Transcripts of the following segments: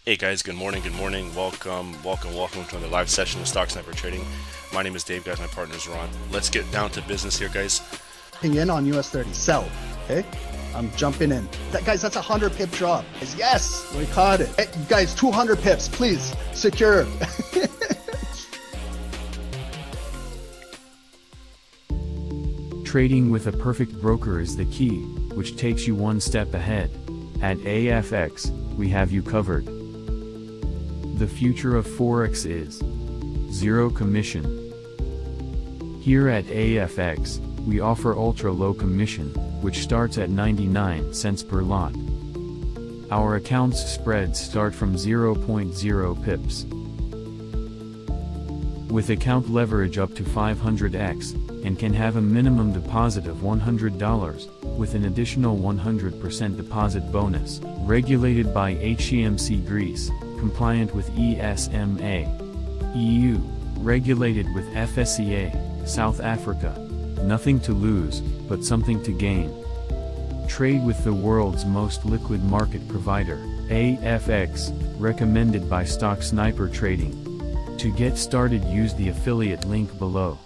Hey guys, good morning, welcome to another live session of Stock Sniper Trading. My name is Dave, guys, my partner is Ron. Let's get down to business here, guys. In on US30, sell, okay? I'm jumping in. Guys, that's a 100 pip drop. Yes, we caught it. Hey, guys, 200 pips, please, secure. Trading with a perfect broker is the key, which takes you one step ahead. At AFX, we have you covered. The future of Forex is zero commission. Here at AFX, we offer ultra low commission, which starts at 99 cents per lot. Our accounts spreads start from 0.0 pips. With account leverage up to 500x, and can have a minimum deposit of $100, with an additional 100% deposit bonus, regulated by HMC Greece, compliant with ESMA, EU, regulated with FSCA, South Africa. Nothing to lose, but something to gain. Trade with the world's most liquid market provider, AFX, recommended by Stock Sniper Trading. To get started, use the affiliate link below.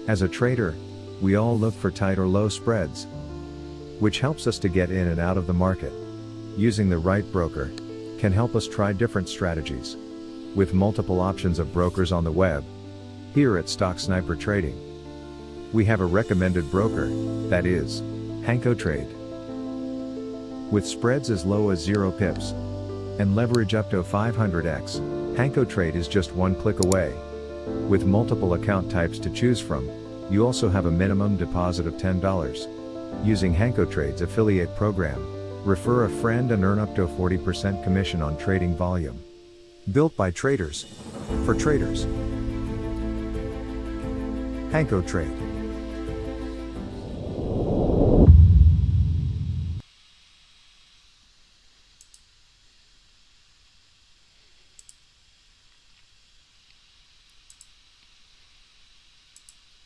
As a trader, we all look for tight or low spreads, which helps us to get in and out of the market. Using the right broker can help us try different strategies. With multiple options of brokers on the web, here at Stock Sniper Trading, we have a recommended broker, that is, HankoTrade. With spreads as low as 0 pips, and leverage up to 500x, HankoTrade is just one click away. With multiple account types to choose from, you also have a minimum deposit of $10. Using HankoTrade's affiliate program, refer a friend and earn up to a 40% commission on trading volume. Built by traders, for traders. HankoTrade.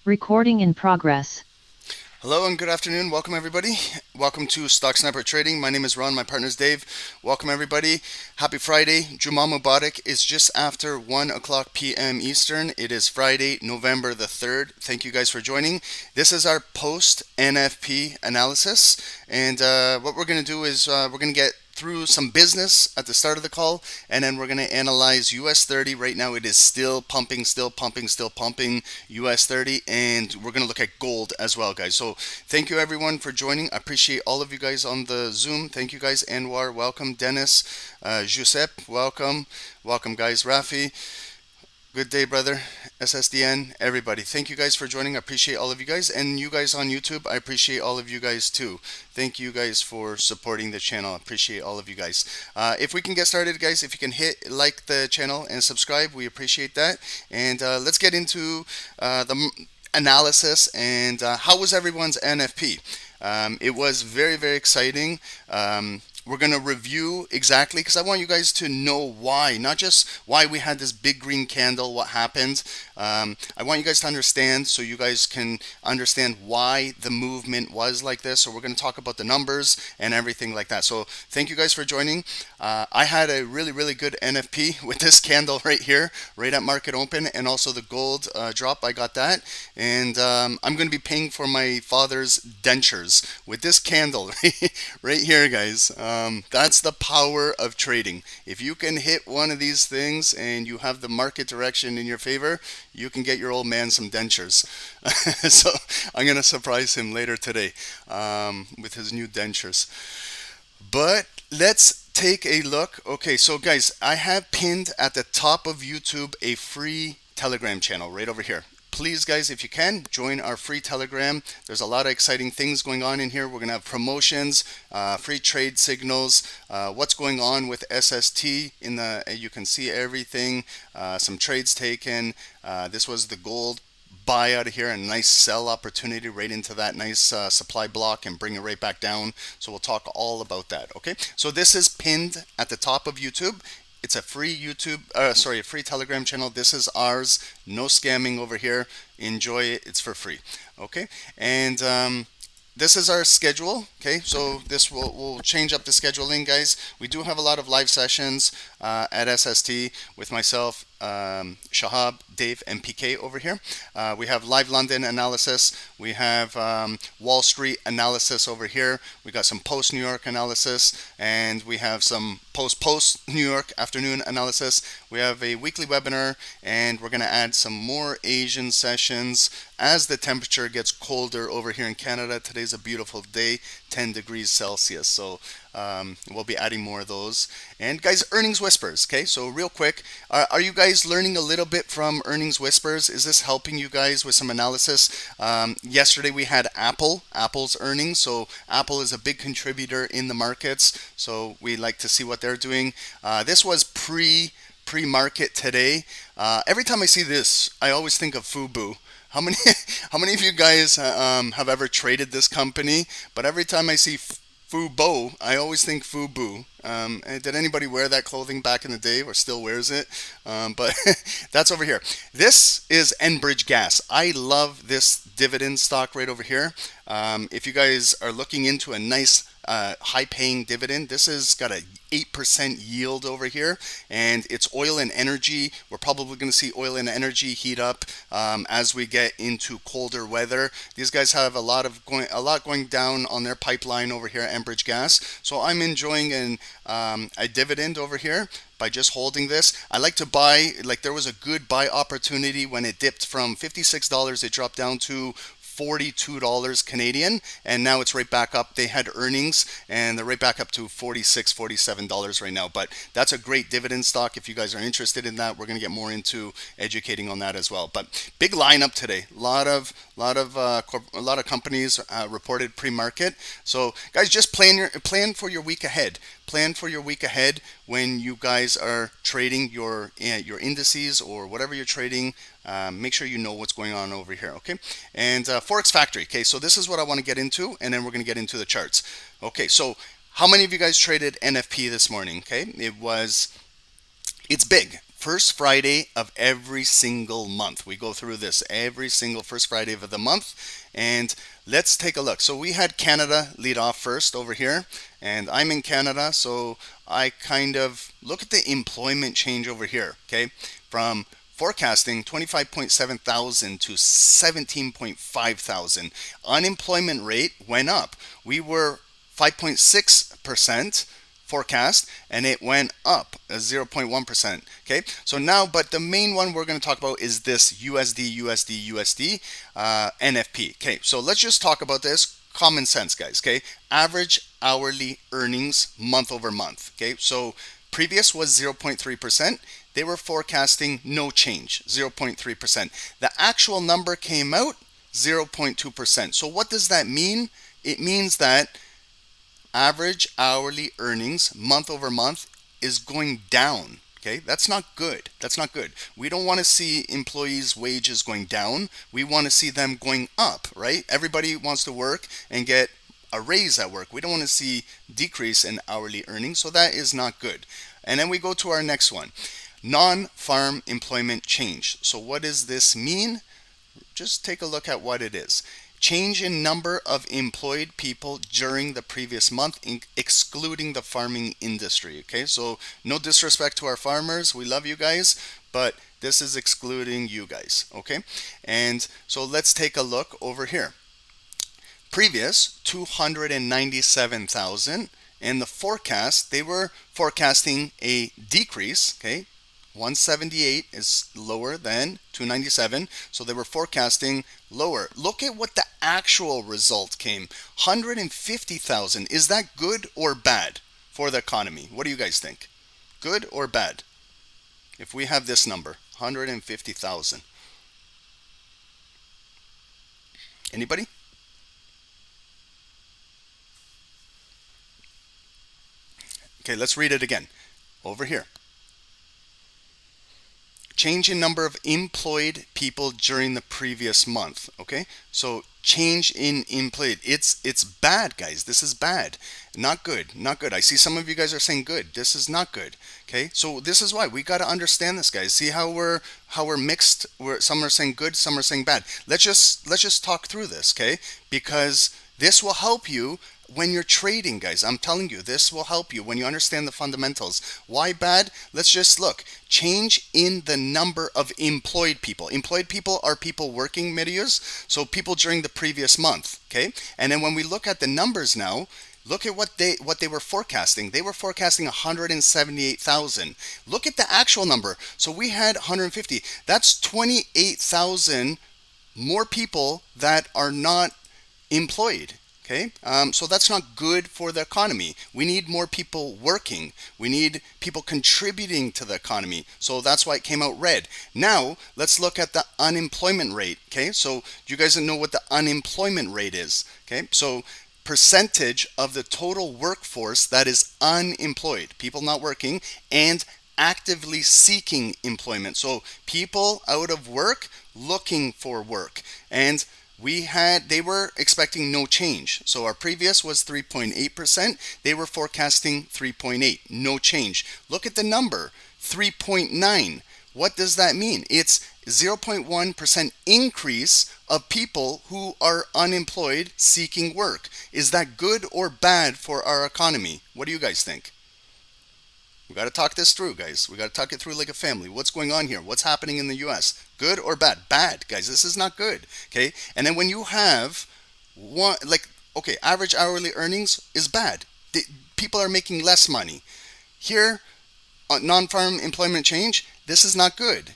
Recording in progress. Hello and good afternoon. Welcome everybody. Welcome to Stock Sniper Trading. My name is Ron. My partner is Dave. Welcome everybody. Happy Friday. Juma Mubarak. It's just after 1 o'clock p.m. Eastern. It is Friday, November the 3rd. Thank you guys for joining. This is our post NFP analysis. And what we're going to do is we're going to get through some business at the start of the call, and then we're going to analyze US30. Right now it is still pumping US30, and we're going to look at gold as well, guys. So thank you everyone for joining. I appreciate all of you guys on the Zoom. Thank you guys. Anwar, welcome. Dennis, Giuseppe, welcome guys. Rafi, good day, brother. SSDN, everybody, thank you guys for joining. I appreciate all of you guys, and you guys on YouTube, I appreciate all of you guys too. Thank you guys for supporting the channel. I appreciate all of you guys. If we can get started, guys, if you can hit like the channel and subscribe, we appreciate that. And let's get into the analysis. And how was everyone's NFP? It was very, very exciting. We're going to review exactly, because I want you guys to know why, not just why we had this big green candle, what happened. I want you guys to understand, so you guys can understand why the movement was like this. So we're going to talk about the numbers and everything like that. So thank you guys for joining. I had a really, really good NFP with this candle right here, right at market open, and also the gold drop. I got that. And I'm going to be paying for my father's dentures with this candle right here, guys. That's the power of trading. If you can hit one of these things and you have the market direction in your favor, you can get your old man some dentures. So I'm going to surprise him later today with his new dentures. But let's take a look. Okay, so guys, I have pinned at the top of YouTube a free Telegram channel right over here. Please, guys, if you can, join our free Telegram. There's a lot of exciting things going on in here. We're going to have promotions, free trade signals, what's going on with SST. You can see everything, some trades taken. This was the gold buy out of here, a nice sell opportunity right into that nice supply block and bring it right back down. So we'll talk all about that. Okay, so this is pinned at the top of YouTube. It's a free a free Telegram channel. This is ours. No scamming over here. Enjoy it. It's for free. Okay. And this is our schedule. Okay, so this will change up the scheduling, guys. We do have a lot of live sessions at SST with myself, Shahab, Dave, and PK over here. We have live London analysis. We have Wall Street analysis over here. We got some post New York analysis, and we have some post New York afternoon analysis. We have a weekly webinar, and we're going to add some more Asian sessions as the temperature gets colder over here in Canada. Today's a beautiful day, 10 degrees Celsius. So we'll be adding more of those. And guys, earnings whispers. Okay, so real quick, are you guys learning a little bit from earnings whispers? Is this helping you guys with some analysis? Yesterday we had Apple's earnings. So Apple is a big contributor in the markets. So we like to see what they're doing. This was pre-market today. Every time I see this, I always think of Fubu. How many of you guys have ever traded this company? But every time I see Fubo, I always think Fubu. Did anybody wear that clothing back in the day or still wears it? But that's over here. This is Enbridge Gas. I love this dividend stock right over here. If you guys are looking into a nice high-paying dividend, this has got a 8% yield over here, and it's oil and energy. We're probably going to see oil and energy heat up as we get into colder weather. These guys have a lot going down on their pipeline over here at Enbridge Gas. So I'm enjoying a dividend over here by just holding this. I like to buy, like there was a good buy opportunity when it dipped from $56. It dropped down to $42 Canadian, and now it's right back up. They had earnings and they're right back up to $46, $47 right now. But that's a great dividend stock. If you guys are interested in that, we're going to get more into educating on that as well. But big lineup today. A lot of companies reported pre-market. So guys, just plan for your week ahead. Plan for your week ahead when you guys are trading your indices or whatever you're trading. Make sure you know what's going on over here, okay? And Forex Factory, okay? So this is what I want to get into, and then we're going to get into the charts. Okay, so how many of you guys traded NFP this morning? Okay, it's big. First Friday of every single month. We go through this every single first Friday of the month. And let's take a look. So we had Canada lead off first over here. And I'm in Canada, so I kind of look at the employment change over here, okay? From forecasting 25.7 thousand to 17.5 thousand. Unemployment rate went up. We were 5.6% forecast, and it went up 0.1%. Okay, so now, but the main one we're going to talk about is this USD NFP. Okay, so let's just talk about this. Common sense, guys. Okay, average hourly earnings month over month. Okay, so previous was 0.3%. They were forecasting no change, 0.3%. The actual number came out 0.2%. So what does that mean? It means that average hourly earnings month over month is going down. Okay, that's not good. That's not good. We don't want to see employees' wages going down. We want to see them going up, right? Everybody wants to work and get a raise at work. We don't want to see decrease in hourly earnings, so that is not good. And then we go to our next one, non-farm employment change. So what does this mean? Just take a look at what it is. Change in number of employed people during the previous month, excluding the farming industry. Okay, so no disrespect to our farmers. We love you guys, but this is excluding you guys. Okay, and so let's take a look over here. Previous 297,000. In the forecast, they were forecasting a decrease. Okay, 178 is lower than 297, so they were forecasting lower. Look at what the actual result came. 150,000. Is that good or bad for the economy? What do you guys think? Good or bad? If we have this number, 150,000. Anybody? Okay, let's read it again. Over here. Change in number of employed people during the previous month. Okay, so change in employed. It's bad, guys. This is bad. Not good. Not good. I see some of you guys are saying good. This is not good. Okay, so this is why we got to understand this, guys. See how we're mixed. Some are saying good, some are saying bad. Let's just talk through this, okay? Because This will help you when you're trading, guys. I'm telling you, this will help you when you understand the fundamentals. Why bad? Let's just look. Change in the number of employed people. Employed people are people working, Medius, so people during the previous month, okay? And then when we look at the numbers now, look at what they were forecasting. They were forecasting 178,000. Look at the actual number. So we had 150. That's 28,000 more people that are not employed. Okay, so that's not good for the economy. We need more people working. We need people contributing to the economy. So that's why it came out red. Now, let's look at the unemployment rate. Okay, so you guys know what the unemployment rate is. Okay, so percentage of the total workforce that is unemployed, people not working, and actively seeking employment. So people out of work looking for work. And they were expecting no change. So our previous was 3.8%. They were forecasting 3.8, no change. Look at the number, 3.9. What does that mean? It's 0.1% increase of people who are unemployed seeking work. Is that good or bad for our economy? What do you guys think? We got to talk this through, guys. We got to talk it through like a family. What's going on here? What's happening in the US? Good or bad? Bad, guys. This is not good. Okay. And then when you have average hourly earnings is bad. People are making less money. Here, non-farm employment change, this is not good.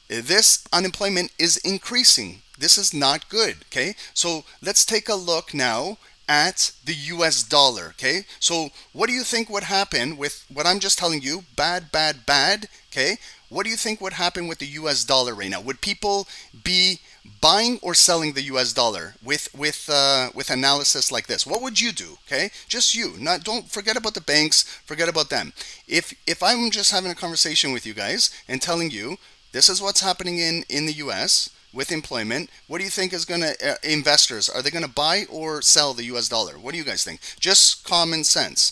This unemployment is increasing. This is not good. Okay. So let's take a look now at the US dollar. Okay, so what do you think would happen with what I'm just telling you? Bad, bad, bad. Okay, what do you think would happen with the US dollar right now? Would people be buying or selling the US dollar with analysis like this? What would you do? Okay, just you. Don't forget about the banks. Forget about them. If I'm just having a conversation with you guys and telling you this is what's happening in the US with employment, what do you think is going to, investors, are they going to buy or sell the US dollar? What do you guys think? Just common sense.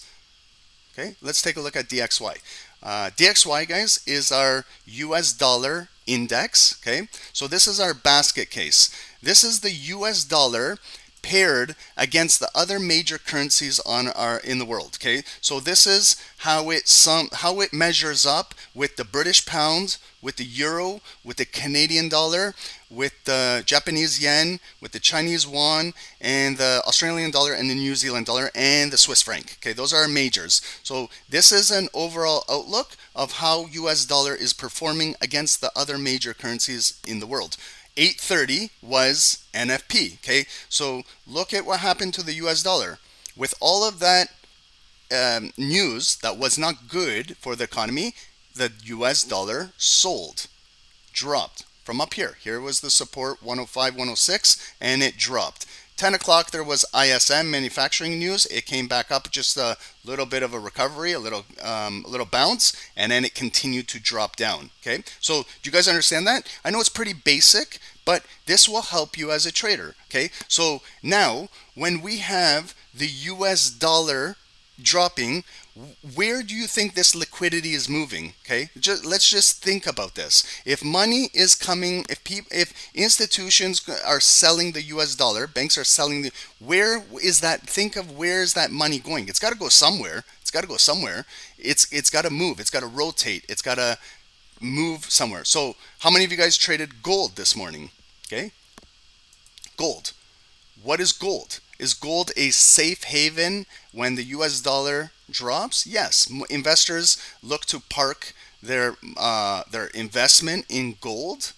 Okay, let's take a look at DXY. DXY, guys, is our US dollar index. Okay, so this is our basket case. This is the US dollar paired against the other major currencies in the world. Okay, so this is how it measures up with the British pound, with the euro, with the Canadian dollar, with the Japanese yen, with the Chinese yuan, and the Australian dollar, and the New Zealand dollar, and the Swiss franc. Okay, those are our majors. So this is an overall outlook of how US dollar is performing against the other major currencies in the world. 830 was NFP. Okay, so look at what happened to the US dollar. With all of that news that was not good for the economy, the US dollar sold, dropped from up here. Here was the support 105, 106, and it dropped. 10 o'clock there was ISM manufacturing news. It came back up just a little bit of a recovery, a little bounce, and then it continued to drop down. Okay, so do you guys understand that? I know it's pretty basic, but this will help you as a trader. Okay, so now when we have the US dollar dropping, where do you think this liquidity is moving? Okay, let's just think about this. If money is coming, if institutions are selling the US dollar, banks are selling where is that? Think of where is that money going? It's got to go somewhere. It's got to go somewhere. It's got to move. It's got to rotate. It's got to move somewhere. So how many of you guys traded gold this morning? Okay, gold. What is gold? Is gold a safe haven when the US dollar drops? Yes. Investors look to park their investment in gold.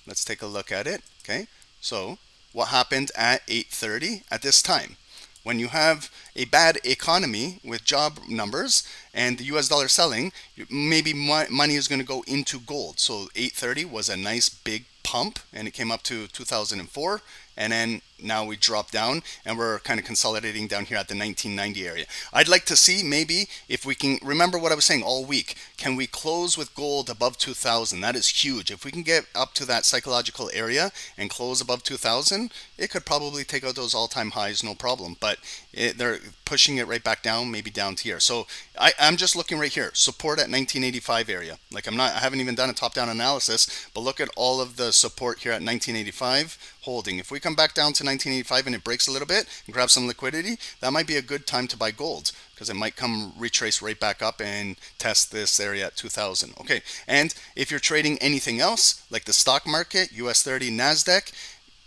Let's take a look at it. Okay. So what happened at 8:30 at this time? When you have a bad economy with job numbers and the US dollar selling, maybe money is going to go into gold. So 8:30 was a nice big pump and it came up to 2004, and then now we drop down and we're kind of consolidating down here at the 1990 area. I'd like to see maybe if we can remember what I was saying all week. Can we close with gold above 2000? That is huge. If we can get up to that psychological area and close above 2000, it could probably take out those all-time highs, no problem. But they're pushing it right back down, maybe down to here. So I'm just looking right here, support at 1985 area. Like I haven't even done a top-down analysis, but look at all of the support here at 1985, holding. If we come back down to 1985 and it breaks a little bit and grab some liquidity, that might be a good time to buy gold, because it might come retrace right back up and test this area at 2000. Okay, and if you're trading anything else like the stock market, US30, NASDAQ,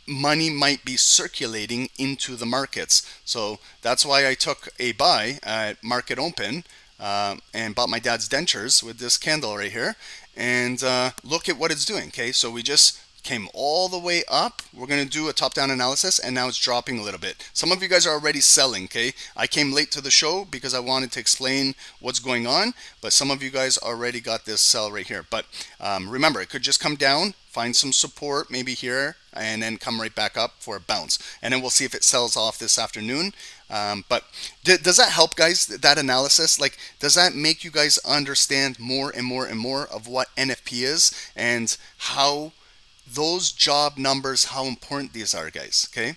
money might be circulating into the markets. So that's why I took a buy at market open and bought my dad's dentures with this candle right here. And look at what it's doing. Okay, so we just came all the way up. We're going to do a top-down analysis, and now it's dropping a little bit. Some of you guys are already selling. Okay, I came late to the show because I wanted to explain what's going on, but some of you guys already got this sell right here. But remember, it could just come down, find some support maybe here, and then come right back up for a bounce, and then we'll see if it sells off this afternoon. But does that help, guys, that analysis? Like, does that make you guys understand more and more and more of what NFP is and how those job numbers, how important these are, guys? Okay,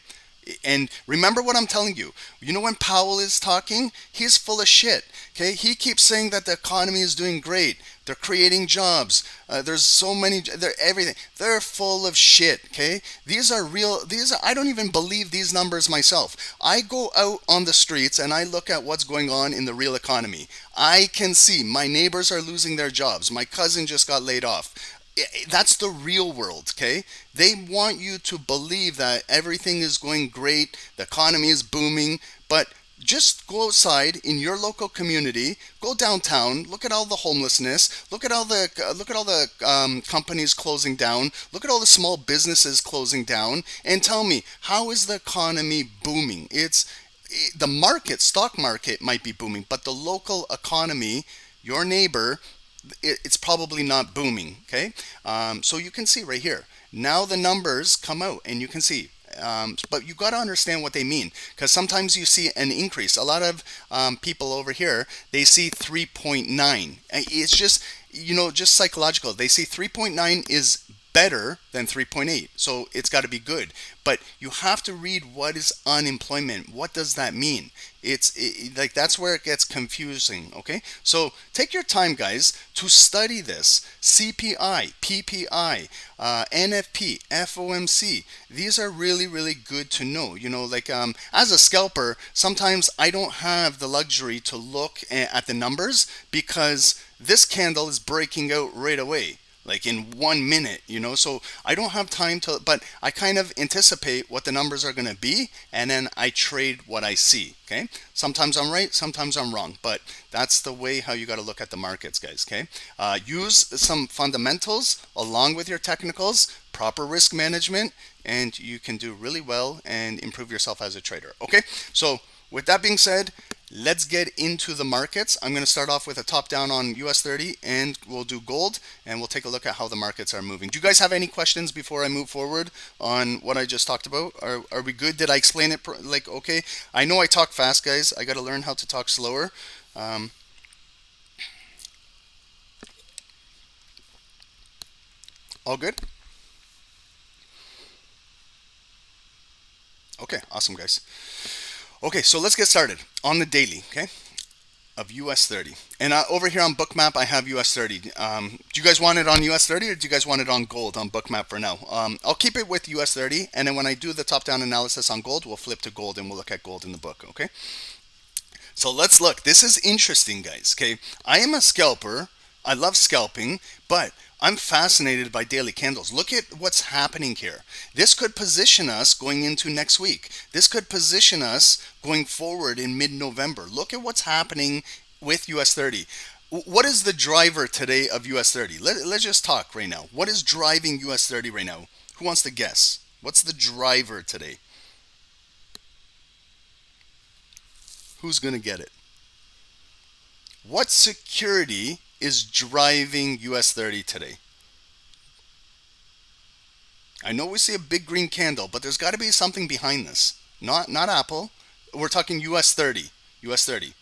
and remember what I'm telling you. You know, when Powell is talking, he's full of shit. Okay, he keeps saying that the economy is doing great, they're creating jobs, there's so many, they're everything. They're full of shit. Okay, these are real. I don't even believe these numbers myself. I go out on the streets and I look at what's going on in the real economy. I can see my neighbors are losing their jobs. My cousin just got laid off. That's the real world. Okay, they want you to believe that everything is going great, the economy is booming, but just go outside in your local community, go downtown, look at all the homelessness, look at all the companies closing down, look at all the small businesses closing down, and tell me, how is the economy booming? The market, stock market might be booming, but the local economy, your neighbor, it's probably not booming. Okay, so you can see right here, now the numbers come out and you can see, but you got to understand what they mean, because sometimes you see an increase. A lot of people over here, they see 3.9. It's just, you know, just psychological. They see 3.9 is better than 3.8, so it's got to be good. But you have to read what is unemployment. What does that mean? Like, that's where it gets confusing. Okay, so take your time, guys, to study this. CPI, PPI, NFP, FOMC. These are really, really good to know. You know, like, as a scalper, sometimes I don't have the luxury to look at the numbers, because this candle is breaking out right away, like in 1 minute, you know, so I don't have time to, but I kind of anticipate what the numbers are going to be, and then I trade what I see. Okay, sometimes I'm right, sometimes I'm wrong, but that's the way how you got to look at the markets, guys. Okay, use some fundamentals along with your technicals, proper risk management, and you can do really well and improve yourself as a trader. Okay, so with that being said, let's get into the markets. I'm going to start off with a top down on US30, and we'll do gold, and we'll take a look at how the markets are moving. Do you guys have any questions before I move forward on what I just talked about? Are we good? Did I explain it like okay? I know I talk fast, guys. I got to learn how to talk slower. All good? Okay, awesome, guys. Okay, so let's get started on the daily, okay, of US30. And over here on Bookmap, I have US30. Do you guys want it on US30, or do you guys want it on gold on Bookmap for now? I'll keep it with US30, and then when I do the top-down analysis on gold, we'll flip to gold and we'll look at gold in the book, okay? So let's look. This is interesting, guys, okay? I am a scalper. I love scalping, but I'm fascinated by daily candles. Look at what's happening here. This could position us going into next week. This could position us going forward in mid-November. Look at what's happening with US30. What is the driver today of US30? Let's just talk right now. What is driving US30 right now? Who wants to guess? What's the driver today? Who's going to get it? What security is driving US30 today? I know we see a big green candle, but there's got to be something behind this. Not Apple. We're talking US30. US30.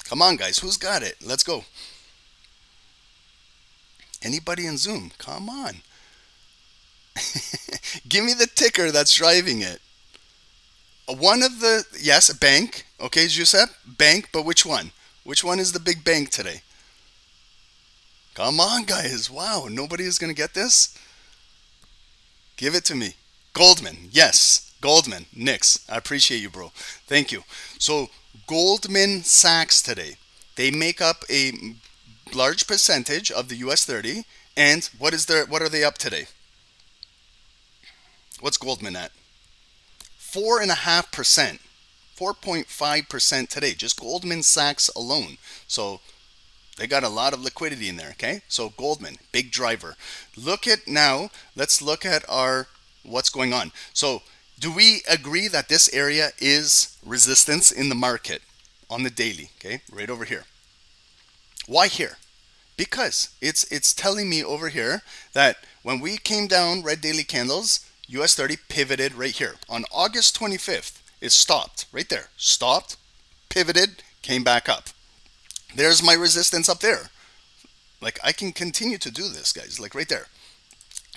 Come on, guys. Who's got it? Let's go. Anybody in Zoom? Come on. Give me the ticker that's driving it. Yes, a bank. Okay, Giuseppe, bank, but which one? Which one is the big bank today? Come on, guys. Wow, nobody is going to get this? Give it to me. Goldman. Yes. Goldman. Nix. I appreciate you, bro. Thank you. So Goldman Sachs today, they make up a large percentage of the US30. And what are they up today? What's Goldman at? 4.5%. 4.5% today. Just Goldman Sachs alone. So they got a lot of liquidity in there, okay? So Goldman, big driver. Let's look at what's going on. So do we agree that this area is resistance in the market on the daily, okay? Right over here. Why here? Because it's telling me over here that when we came down red daily candles, US30 pivoted right here. On August 25th, it stopped right there. Stopped, pivoted, came back up. There's my resistance up there. Like, I can continue to do this, guys, like right there.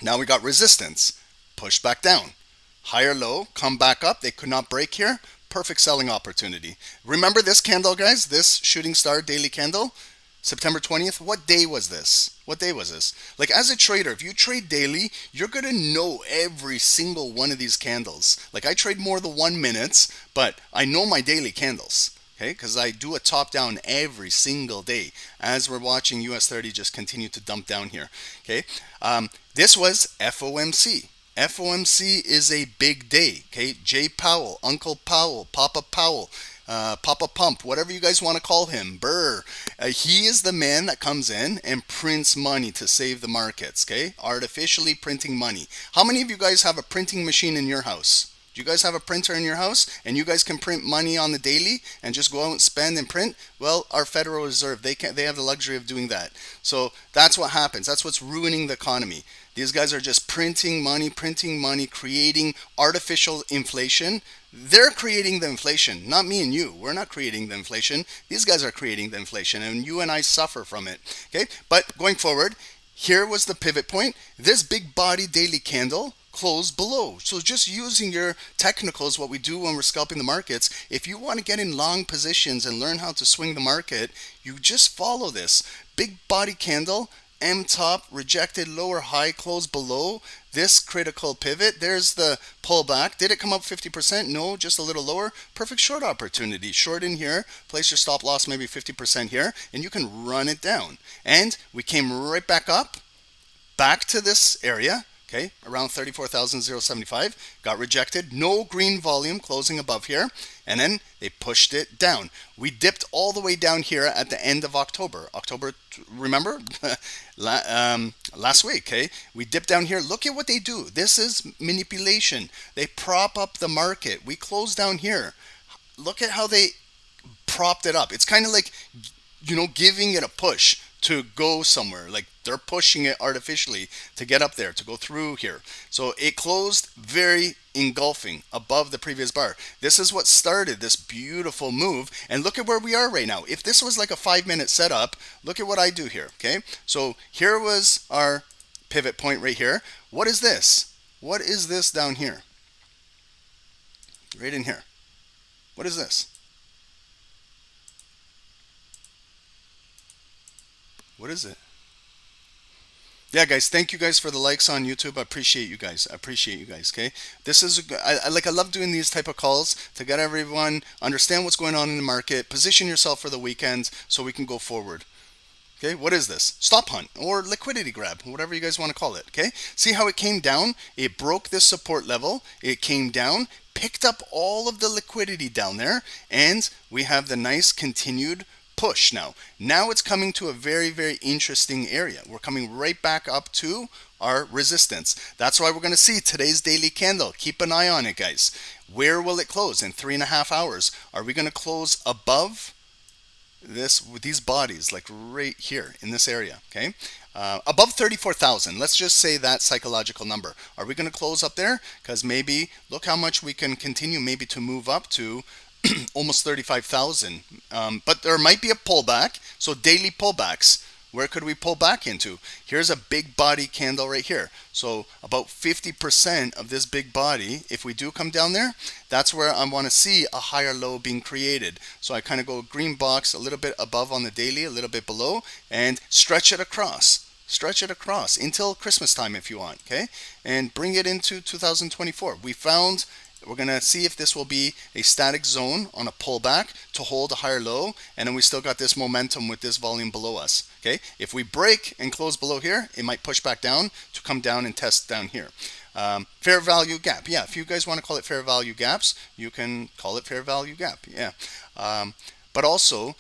Now we got resistance, pushed back down. Higher low, come back up. They could not break here. Perfect selling opportunity. Remember this candle, guys? This shooting star daily candle? September 20th. What day was this? What day was this? Like, as a trader, if you trade daily, you're going to know every single one of these candles. Like, I trade more than 1 minute, but I know my daily candles. Okay, because I do a top down every single day as we're watching US30 just continue to dump down here. Okay, this was FOMC. FOMC is a big day. Okay, Jay Powell, Uncle Powell, Papa Powell, Papa Pump, whatever you guys want to call him, Burr. He is the man that comes in and prints money to save the markets. Okay, artificially printing money. How many of you guys have a printing machine in your house? Do you guys have a printer in your house and you guys can print money on the daily and just go out and spend and print? Well, our Federal Reserve, they have the luxury of doing that. So that's what happens. That's what's ruining the economy. These guys are just printing money, creating artificial inflation. They're creating the inflation, not me and you. We're not creating the inflation. These guys are creating the inflation, and you and I suffer from it. Okay, but going forward, here was the pivot point. This big body daily candle close below. So just using your technicals, what we do when we're scalping the markets, if you want to get in long positions and learn how to swing the market, you just follow this. Big body candle, M top, rejected lower high, close below this critical pivot. There's the pullback. Did it come up 50%? No, just a little lower. Perfect short opportunity. Short in here, place your stop loss maybe 50% here, and you can run it down. And we came right back up, back to this area. Okay, around 34,075, got rejected. No green volume closing above here. And then they pushed it down. We dipped all the way down here at the end of October. Remember? Last week, okay? We dipped down here. Look at what they do. This is manipulation. They prop up the market. We closed down here. Look at how they propped it up. It's kind of like, giving it a push to go somewhere. Like, they're pushing it artificially to get up there, to go through here. So it closed very engulfing above the previous bar. This is what started this beautiful move. And look at where we are right now. If this was like a 5-minute setup, look at what I do here. Okay, so here was our pivot point right here. What is this? What is this down here? Right in here. What is this? What is it? Yeah, guys, thank you guys for the likes on YouTube. I appreciate you guys. Okay, this is I love doing these type of calls to get everyone understand what's going on in the market, position yourself for the weekend so we can go forward. Okay, what is this? Stop hunt or liquidity grab, whatever you guys want to call it. Okay, see how it came down? It broke this support level. It came down, picked up all of the liquidity down there, and we have the nice continued push now. Now it's coming to a very, very interesting area. We're coming right back up to our resistance. That's why we're going to see today's daily candle. Keep an eye on it, guys. Where will it close in 3.5 hours? Are we going to close above this with these bodies, like right here in this area? Okay, above 34,000. Let's just say that psychological number. Are we going to close up there? Because maybe look how much we can continue maybe to move up to almost 35,000. But there might be a pullback. So daily pullbacks, where could we pull back into? Here's a big body candle right here. So about 50% of this big body, if we do come down there, that's where I want to see a higher low being created. So I kind of go green box a little bit above on the daily, a little bit below, and stretch it across. stretch it across until Christmas time if you want, okay? And bring it into 2024. We're going to see if this will be a static zone on a pullback to hold a higher low, and then we still got this momentum with this volume below us, okay? If we break and close below here, it might push back down to come down and test down here. Fair value gap, yeah, if you guys want to call it fair value gaps, you can call it fair value gap, yeah. But also,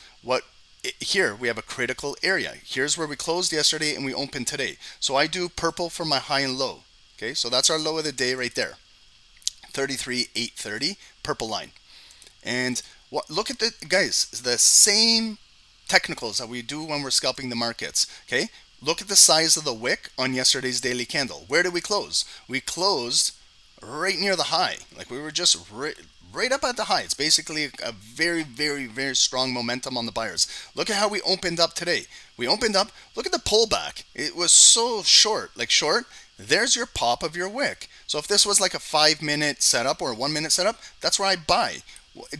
here we have a critical area. Here's where we closed yesterday and we opened today. So I do purple for my high and low, okay? So that's our low of the day right there. 33,830, purple line. And look at the guys, the same technicals that we do when we're scalping the markets, okay? Look at the size of the wick on yesterday's daily candle. Where did we close? We closed right near the high. Like we were just right up at the high. It's basically a very, very, very strong momentum on the buyers. Look at how we opened up today. We opened up, look at the pullback. It was so short, like short. There's your pop of your wick. So if this was like a 5-minute setup or a 1-minute setup, that's where I buy.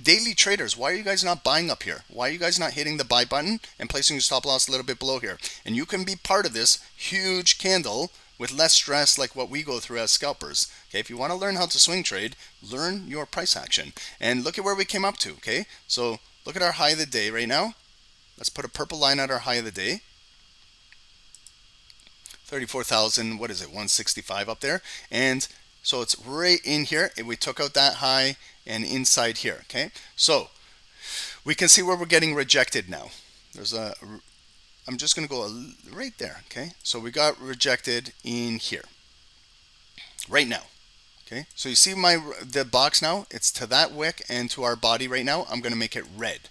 Daily traders, why are you guys not buying up here? Why are you guys not hitting the buy button and placing your stop loss a little bit below here? And you can be part of this huge candle with less stress like what we go through as scalpers. Okay, if you want to learn how to swing trade, learn your price action. And look at where we came up to, okay? So look at our high of the day right now. Let's put a purple line at our high of the day. 34,000, what is it, 165 up there. And so it's right in here. And we took out that high and inside here, okay? So we can see where we're getting rejected now. I'm just going to go right there, okay? So we got rejected in here right now, okay? So you see the box now, it's to that wick and to our body right now. I'm going to make it red.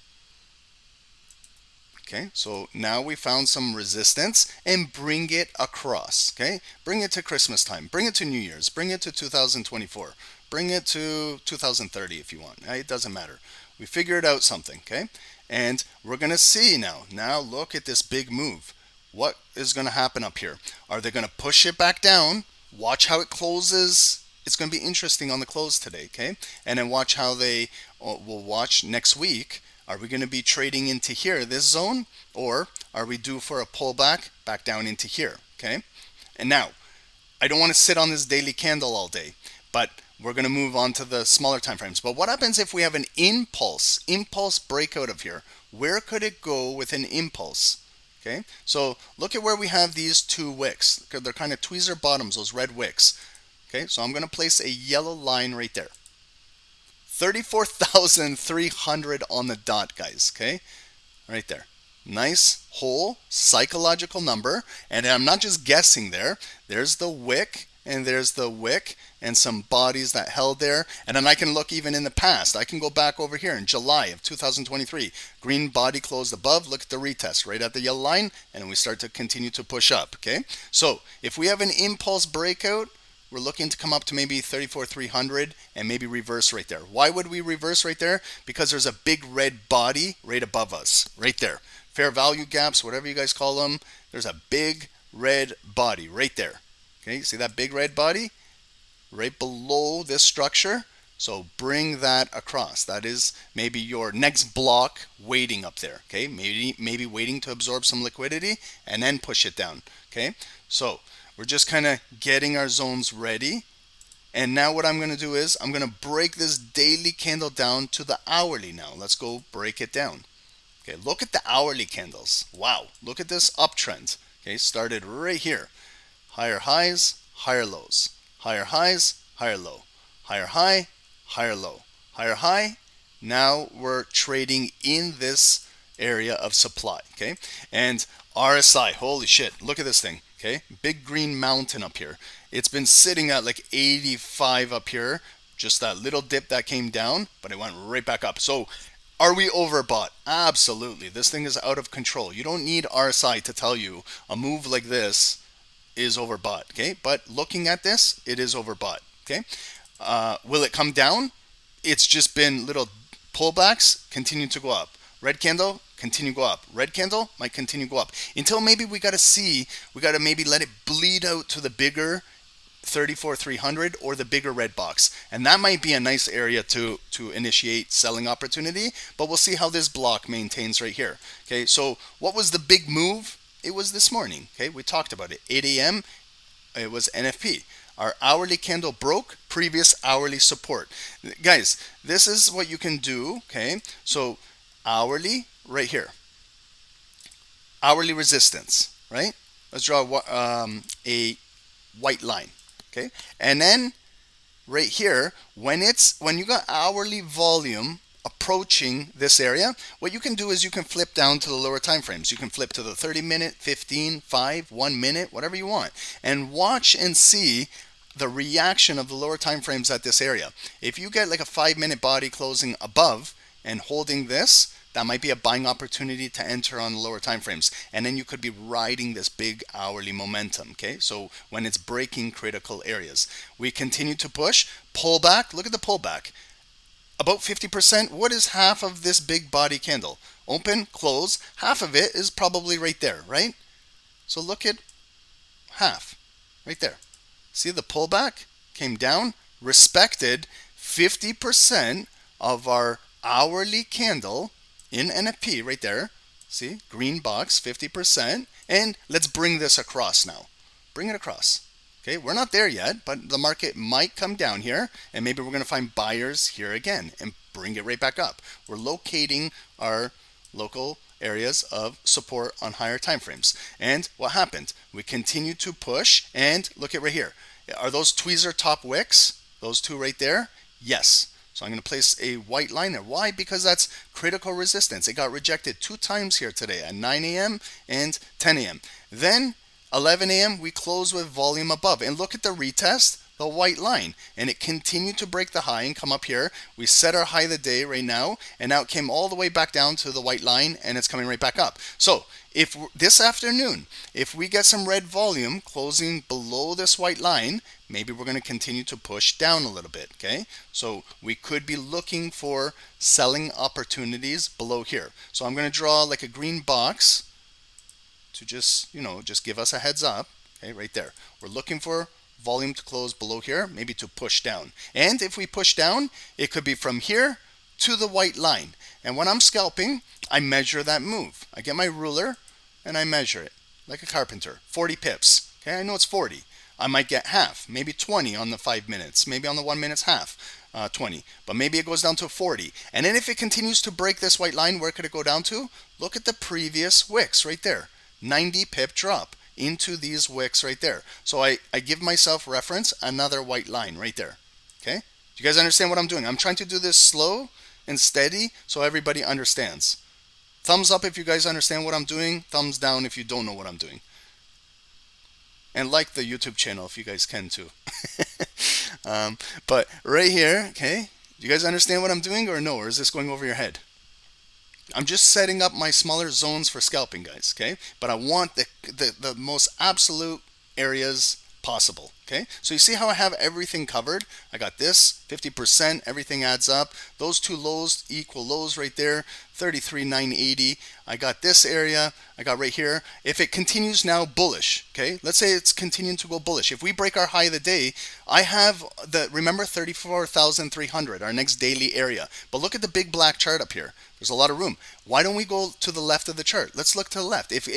Okay, so now we found some resistance and bring it across, okay? Bring it to Christmas time, bring it to New Year's, bring it to 2024, bring it to 2030 if you want. It doesn't matter. We figured out something, okay? And we're going to see now. Now look at this big move. What is going to happen up here? Are they going to push it back down? Watch how it closes. It's going to be interesting on the close today, okay? And then watch how we'll watch next week. Are we going to be trading into here, this zone, or are we due for a pullback back down into here, okay? And now, I don't want to sit on this daily candle all day, but we're going to move on to the smaller time frames. But what happens if we have an impulse breakout of here? Where could it go with an impulse? Okay, so look at where we have these two wicks. They're kind of tweezer bottoms, those red wicks. Okay, so I'm going to place a yellow line right there. 34,300 on the dot, guys, okay? Right there. Nice whole psychological number. And I'm not just guessing there. There's the wick, and there's the wick, and some bodies that held there. And then I can look even in the past. I can go back over here in July of 2023. Green body closed above. Look at the retest right at the yellow line. And we start to continue to push up, okay? So if we have an impulse breakout, we're looking to come up to maybe 34,300 and maybe reverse right there. Why would we reverse right there? Because there's a big red body right above us, right there. Fair value gaps, whatever you guys call them. There's a big red body right there. Okay, you see that big red body? Right below this structure. So bring that across. That is maybe your next block waiting up there. Okay, maybe waiting to absorb some liquidity and then push it down. Okay, so we're just kind of getting our zones ready. And now what I'm going to do is I'm going to break this daily candle down to the hourly now. Let's go break it down. Okay, look at the hourly candles. Wow, look at this uptrend. Okay, started right here. Higher highs, higher lows. Higher highs, higher low. Higher high, higher low. Higher high. Now we're trading in this area of supply. Okay, and RSI, holy shit, look at this thing. Okay, big green mountain up here. It's been sitting at like 85 up here. Just that little dip that came down, but it went right back up. So are we overbought? Absolutely. This thing is out of control. You don't need RSI to tell you a move like this is overbought. Okay, but looking at this, it is overbought. Okay, will it come down? It's just been little pullbacks, continue to go up. Red candle, continue go up. Red candle might continue go up until maybe we got to maybe let it bleed out to the bigger 34,300 or the bigger red box, and that might be a nice area to initiate selling opportunity. But we'll see how this block maintains right here. Okay, so what was the big move It was this morning. Okay, we talked about it. 8 a.m. It was NFP. Our hourly candle broke previous hourly support. Guys, this is what you can do. Okay, so hourly right here. Hourly resistance, right? Let's draw a white line. Okay, and then right here, when you got hourly volume approaching this area, what you can do is you can flip down to the lower time frames. You can flip to the 30-minute, 15, 5, 1 minute, whatever you want, and watch and see the reaction of the lower time frames at this area. If you get like a 5-minute body closing above and holding this, that might be a buying opportunity to enter on the lower time frames, and then you could be riding this big hourly momentum. Okay, so when it's breaking critical areas, we continue to push, pull back. Look at the pullback, about 50%. What is half of this big body candle? Open, close. Half of it is probably right there, right? So look at half right there. See the pullback came down, respected 50% of our hourly candle in NFP right there. See, green box, 50%. And let's bring this across now. Bring it across. Okay, we're not there yet, but the market might come down here, and maybe we're going to find buyers here again and bring it right back up. We're locating our local areas of support on higher time frames. And what happened? We continue to push, and look at right here. Are those tweezer top wicks? Those two right there? Yes. So I'm going to place a white line there. Why? Because that's critical resistance. It got rejected 2 times here today at 9 a.m. and 10 a.m. Then 11 a.m. we close with volume above. And look at the retest, the white line. And it continued to break the high and come up here. We set our high of the day right now. And now it came all the way back down to the white line. And it's coming right back up. So if this afternoon, if we get some red volume closing below this white line, maybe we're going to continue to push down a little bit. Okay, so we could be looking for selling opportunities below here. So I'm going to draw like a green box to just give us a heads up. Okay, right there, we're looking for volume to close below here, maybe to push down. And if we push down, it could be from here to the white line. And when I'm scalping, I measure that move. I get my ruler and I measure it like a carpenter. 40 pips. Okay, I know it's 40. I might get half, maybe 20 on the 5 minutes, maybe on the 1 minute's half, 20, but maybe it goes down to 40. And then if it continues to break this white line, where could it go down to? Look at the previous wicks right there, 90 pip drop into these wicks right there. So I give myself reference, another white line right there. Okay, do you guys understand what I'm doing? I'm trying to do this slow and steady so everybody understands. Thumbs up if you guys understand what I'm doing. Thumbs down if you don't know what I'm doing. And like the YouTube channel if you guys can too. But right here, okay, do you guys understand what I'm doing or no? Or is this going over your head? I'm just setting up my smaller zones for scalping, guys, okay? But I want the most absolute areas possible, okay? So you see how I have everything covered? I got this, 50%, everything adds up. Those two lows equal lows right there, 33,980. I got this area, I got right here. If it continues now bullish, okay? Let's say it's continuing to go bullish. If we break our high of the day, I have remember 34,300, our next daily area. But look at the big black chart up here. There's a lot of room. Why don't we go to the left of the chart? Let's look to the left. If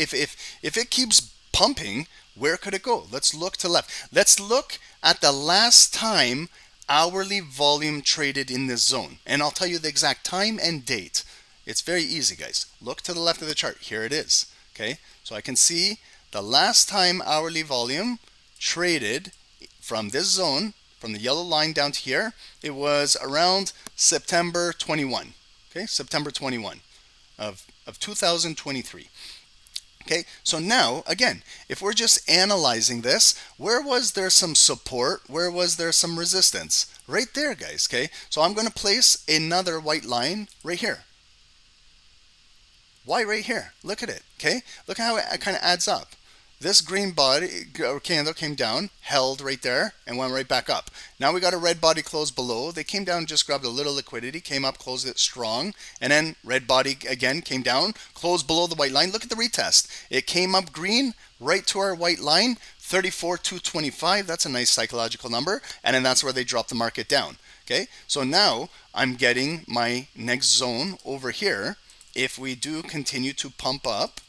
it keeps pumping, where could it go? Let's look to left. Let's look at the last time hourly volume traded in this zone. And I'll tell you the exact time and date. It's very easy, guys. Look to the left of the chart. Here it is. Okay, so I can see the last time hourly volume traded from this zone, from the yellow line down to here, it was around September 21. Okay, September 21 of 2023. Okay, so now, again, if we're just analyzing this, where was there some support? Where was there some resistance? Right there, guys, okay? So I'm going to place another white line right here. Why right here? Look at it, okay? Look how it kind of adds up. This green body or candle came down, held right there, and went right back up. Now we got a red body close below. They came down, just grabbed a little liquidity, came up, closed it strong, and then red body again came down, closed below the white line. Look at the retest. It came up green, right to our white line, 34,225. That's a nice psychological number, and then that's where they dropped the market down. Okay, so now I'm getting my next zone over here. If we do continue to pump up,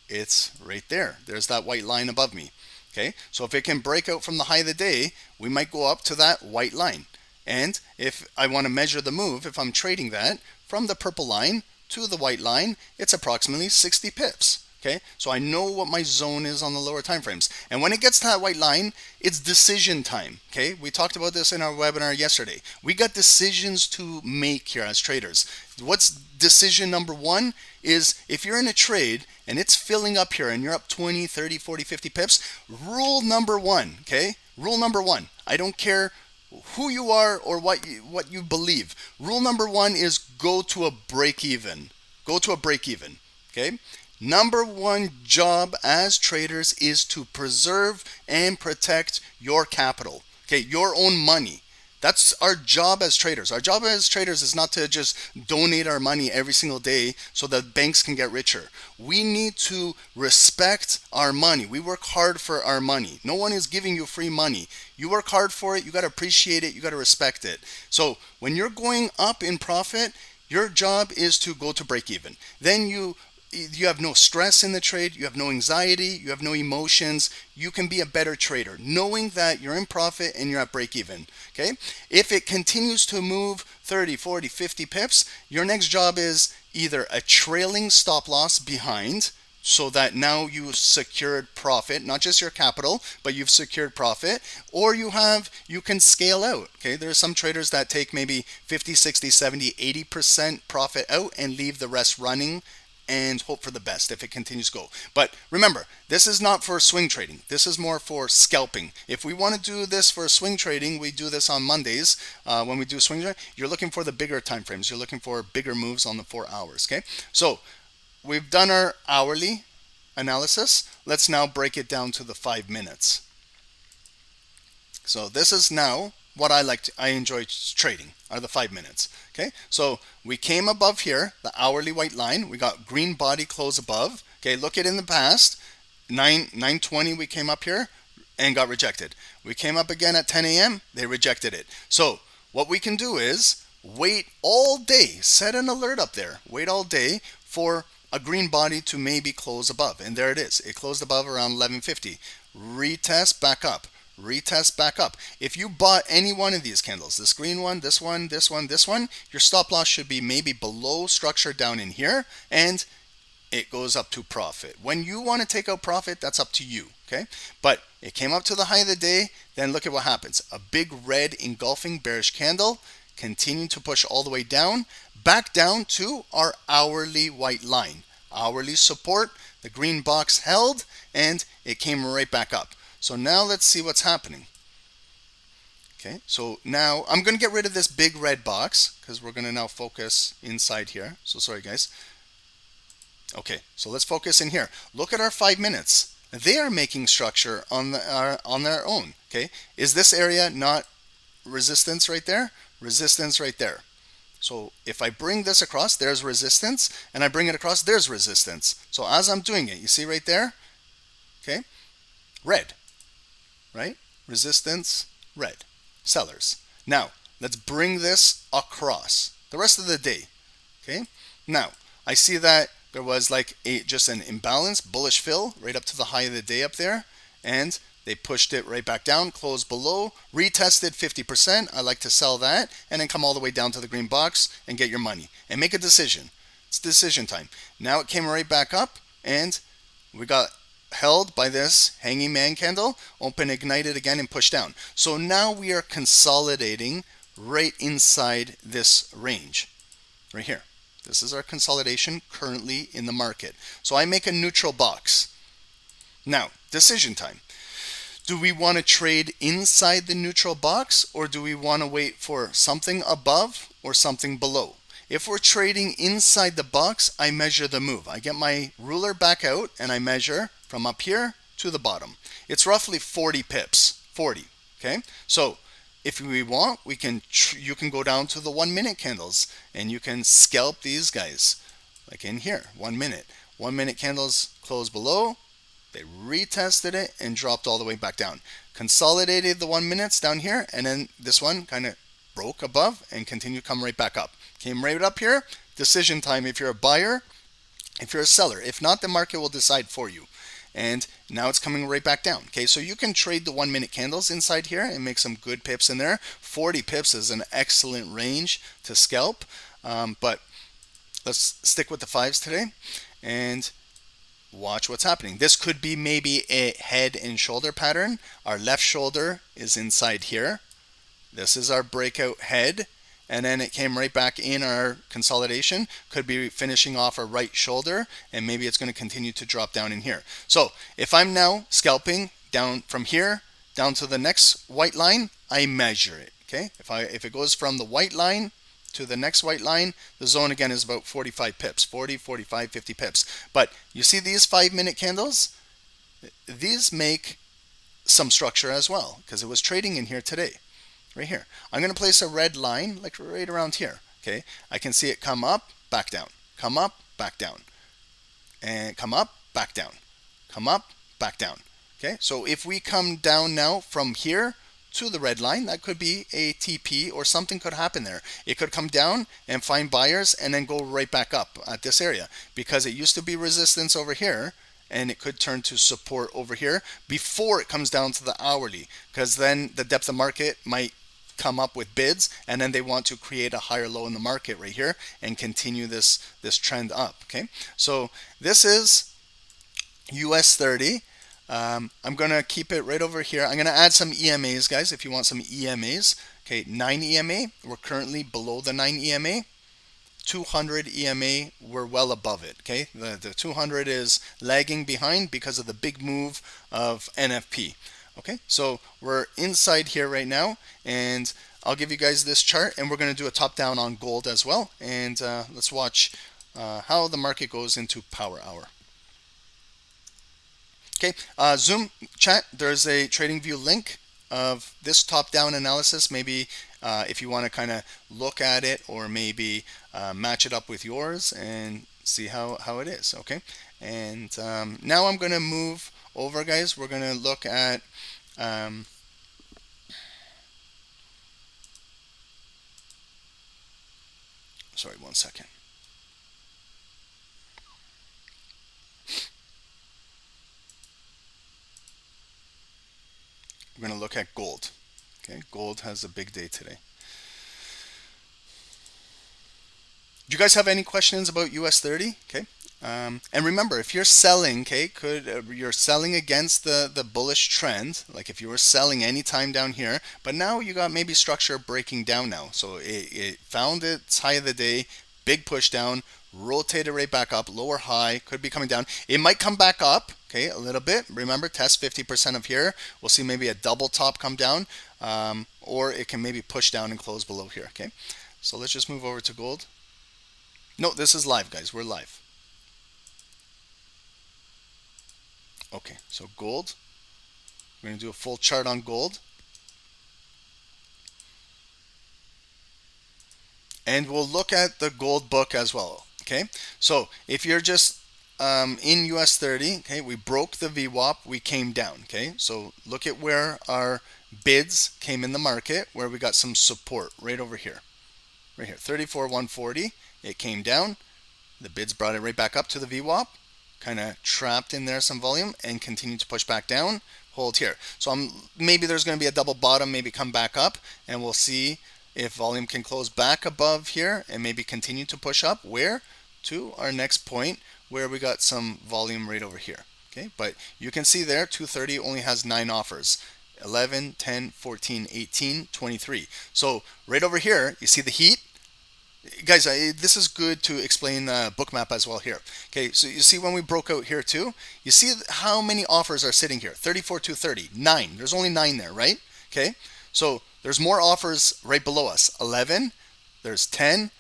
It's right there. There's that white line above me. Okay, so if it can break out from the high of the day, we might go up to that white line. And if I want to measure the move, if I'm trading that from the purple line to the white line, it's approximately 60 pips. Okay, so I know what my zone is on the lower time frames. And when it gets to that white line, it's decision time. Okay, we talked about this in our webinar yesterday. We got decisions to make here as traders. What's decision number one is if you're in a trade and it's filling up here and you're up 20, 30, 40, 50 pips, rule number one, okay? Rule number one, I don't care who you are or what you believe. Rule number one is go to a break even. Go to a break even, okay? Number one job as traders is to preserve and protect your capital, okay, your own money. That's our job as traders. Our job as traders is not to just donate our money every single day so that banks can get richer. We need to respect our money. We work hard for our money. No one is giving you free money. You work hard for it. You got to appreciate it. You got to respect it. So when you're going up in profit, your job is to go to break even. Then you have no stress in the trade, you have no anxiety, you have no emotions. You can be a better trader knowing that you're in profit and you're at break even. Okay, if it continues to move 30, 40, 50 pips, your next job is either a trailing stop loss behind, so that now you secured profit, not just your capital, but you've secured profit, or you can scale out. Okay, there are some traders that take maybe 50, 60, 70, 80% profit out and leave the rest running and hope for the best if it continues to go. But remember, this is not for swing trading. This is more for scalping. If we want to do this for swing trading, we do this on Mondays when we do swing trading. You're looking for the bigger time frames. You're looking for bigger moves on the 4 hours. Okay, so we've done our hourly analysis. Let's now break it down to the 5 minutes. So this is now what I enjoy trading are the 5 minutes. Okay, so we came above here, the hourly white line. We got green body close above. Okay, look at in the past, 9:20 we came up here and got rejected. We came up again at 10 a.m. They rejected it. So what we can do is wait all day, set an alert up there, wait all day for a green body to maybe close above. And there it is. It closed above around 11:50. Retest back up. Retest back up. If you bought any one of these candles, this green one, this one, this one, this one, your stop loss should be maybe below structure down in here, and it goes up to profit. When you want to take out profit, that's up to you, okay? But it came up to the high of the day, then look at what happens. A big red engulfing bearish candle, continuing to push all the way down, back down to our hourly white line. Hourly support, the green box held, and it came right back up. So now let's see what's happening. Okay, so now I'm going to get rid of this big red box because we're going to now focus inside here. So sorry guys. Okay, so let's focus in here. Look at our 5 minutes. They are making structure on their own. Okay, is this area not resistance right there? Resistance right there. So if I bring this across, there's resistance, and I bring it across, there's resistance. So as I'm doing it, you see right there? Okay, red. Right? Resistance, red. Sellers. Now, let's bring this across the rest of the day. Okay? Now, I see that there was like just an imbalance, bullish fill, right up to the high of the day up there. And they pushed it right back down, closed below, retested 50%. I like to sell that, and then come all the way down to the green box and get your money. And make a decision. It's decision time. Now it came right back up, and we got held by this hanging man candle, open, ignited again, and pushed down. So now we are consolidating right inside this range right here. This is our consolidation currently in the market. So I make a neutral box. Now, decision time. Do we want to trade inside the neutral box, or do we want to wait for something above or something below? If we're trading inside the box, I measure the move. I get my ruler back out and I measure from up here to the bottom. It's roughly 40 pips, 40, okay? So if we want, you can go down to the 1 minute candles and you can scalp these guys, like in here, 1 minute. 1 minute candles close below, they retested it and dropped all the way back down. Consolidated the 1 minutes down here, and then this one kind of broke above and continued to come right back up. Came right up here, decision time. If you're a buyer, if you're a seller. If not, the market will decide for you. And now it's coming right back down. Okay, so you can trade the 1 minute candles inside here and make some good pips in there. 40 pips is an excellent range to scalp, but let's stick with the 5s today and watch what's happening. This could be maybe a head and shoulder pattern. Our left shoulder is inside here. This is our breakout head, and then it came right back in our consolidation. Could be finishing off our right shoulder, and maybe it's going to continue to drop down in here. So if I'm now scalping down from here down to the next white line, I measure it. Okay, if it goes from the white line to the next white line, the zone again is about 45 pips, 40, 45, 50 pips. But you see these 5 minute candles, these make some structure as well, because it was trading in here today. Right here. I'm going to place a red line like right around here. Okay, I can see it come up, back down, come up, back down, and come up, back down, come up, back down. Okay, so if we come down now from here to the red line, that could be a TP or something could happen there. It could come down and find buyers and then go right back up at this area, because it used to be resistance over here, and it could turn to support over here before it comes down to the hourly, because then the depth of market might come up with bids, and then they want to create a higher low in the market right here and continue this trend up. Okay, so this is US30. I'm gonna keep it right over here. I'm gonna add some EMAs, guys, if you want some EMAs. Okay, 9 EMA, we're currently below the 9 EMA. 200 EMA, we're well above it. Okay, the 200 is lagging behind because of the big move of NFP. Okay, so we're inside here right now, and I'll give you guys this chart, and we're going to do a top down on gold as well, and let's watch how the market goes into power hour. Okay, Zoom chat, there's a TradingView link of this top down analysis. Maybe if you want to kind of look at it, or maybe match it up with yours and see how it is. Okay, and now I'm going to move over, guys. We're going to look at sorry, 1 second. We're going to look at gold. Okay, gold has a big day today. Do you guys have any questions about US30? Okay. And remember, if you're selling, okay, you're selling against the bullish trend, like if you were selling any time down here, but now you got maybe structure breaking down now. So it found its high of the day, big push down, rotated right back up, lower high, could be coming down. It might come back up, okay, a little bit. Remember, test 50% of here. We'll see maybe a double top come down, or it can maybe push down and close below here, okay? So let's just move over to gold. No, this is live, guys. We're live. Okay, so gold. We're going to do a full chart on gold. And we'll look at the gold book as well. Okay, so if you're just in US30, okay, we broke the VWAP, we came down. Okay, so look at where our bids came in the market, where we got some support right over here. Right here, 34,140. It came down. The bids brought it right back up to the VWAP. Kind of trapped in there some volume and continue to push back down, hold here. So maybe there's going to be a double bottom, maybe come back up, and we'll see if volume can close back above here and maybe continue to push up. Where? To our next point, where we got some volume right over here. Okay, but you can see there 230 only has 9 offers. 11, 10, 14, 18, 23. So right over here, you see the heat. Guys, this is good to explain Bookmap as well here. Okay, so you see when we broke out here too, you see how many offers are sitting here. 34, 230, 9. There's only 9 there, right? Okay, so there's more offers right below us. 11, there's 10,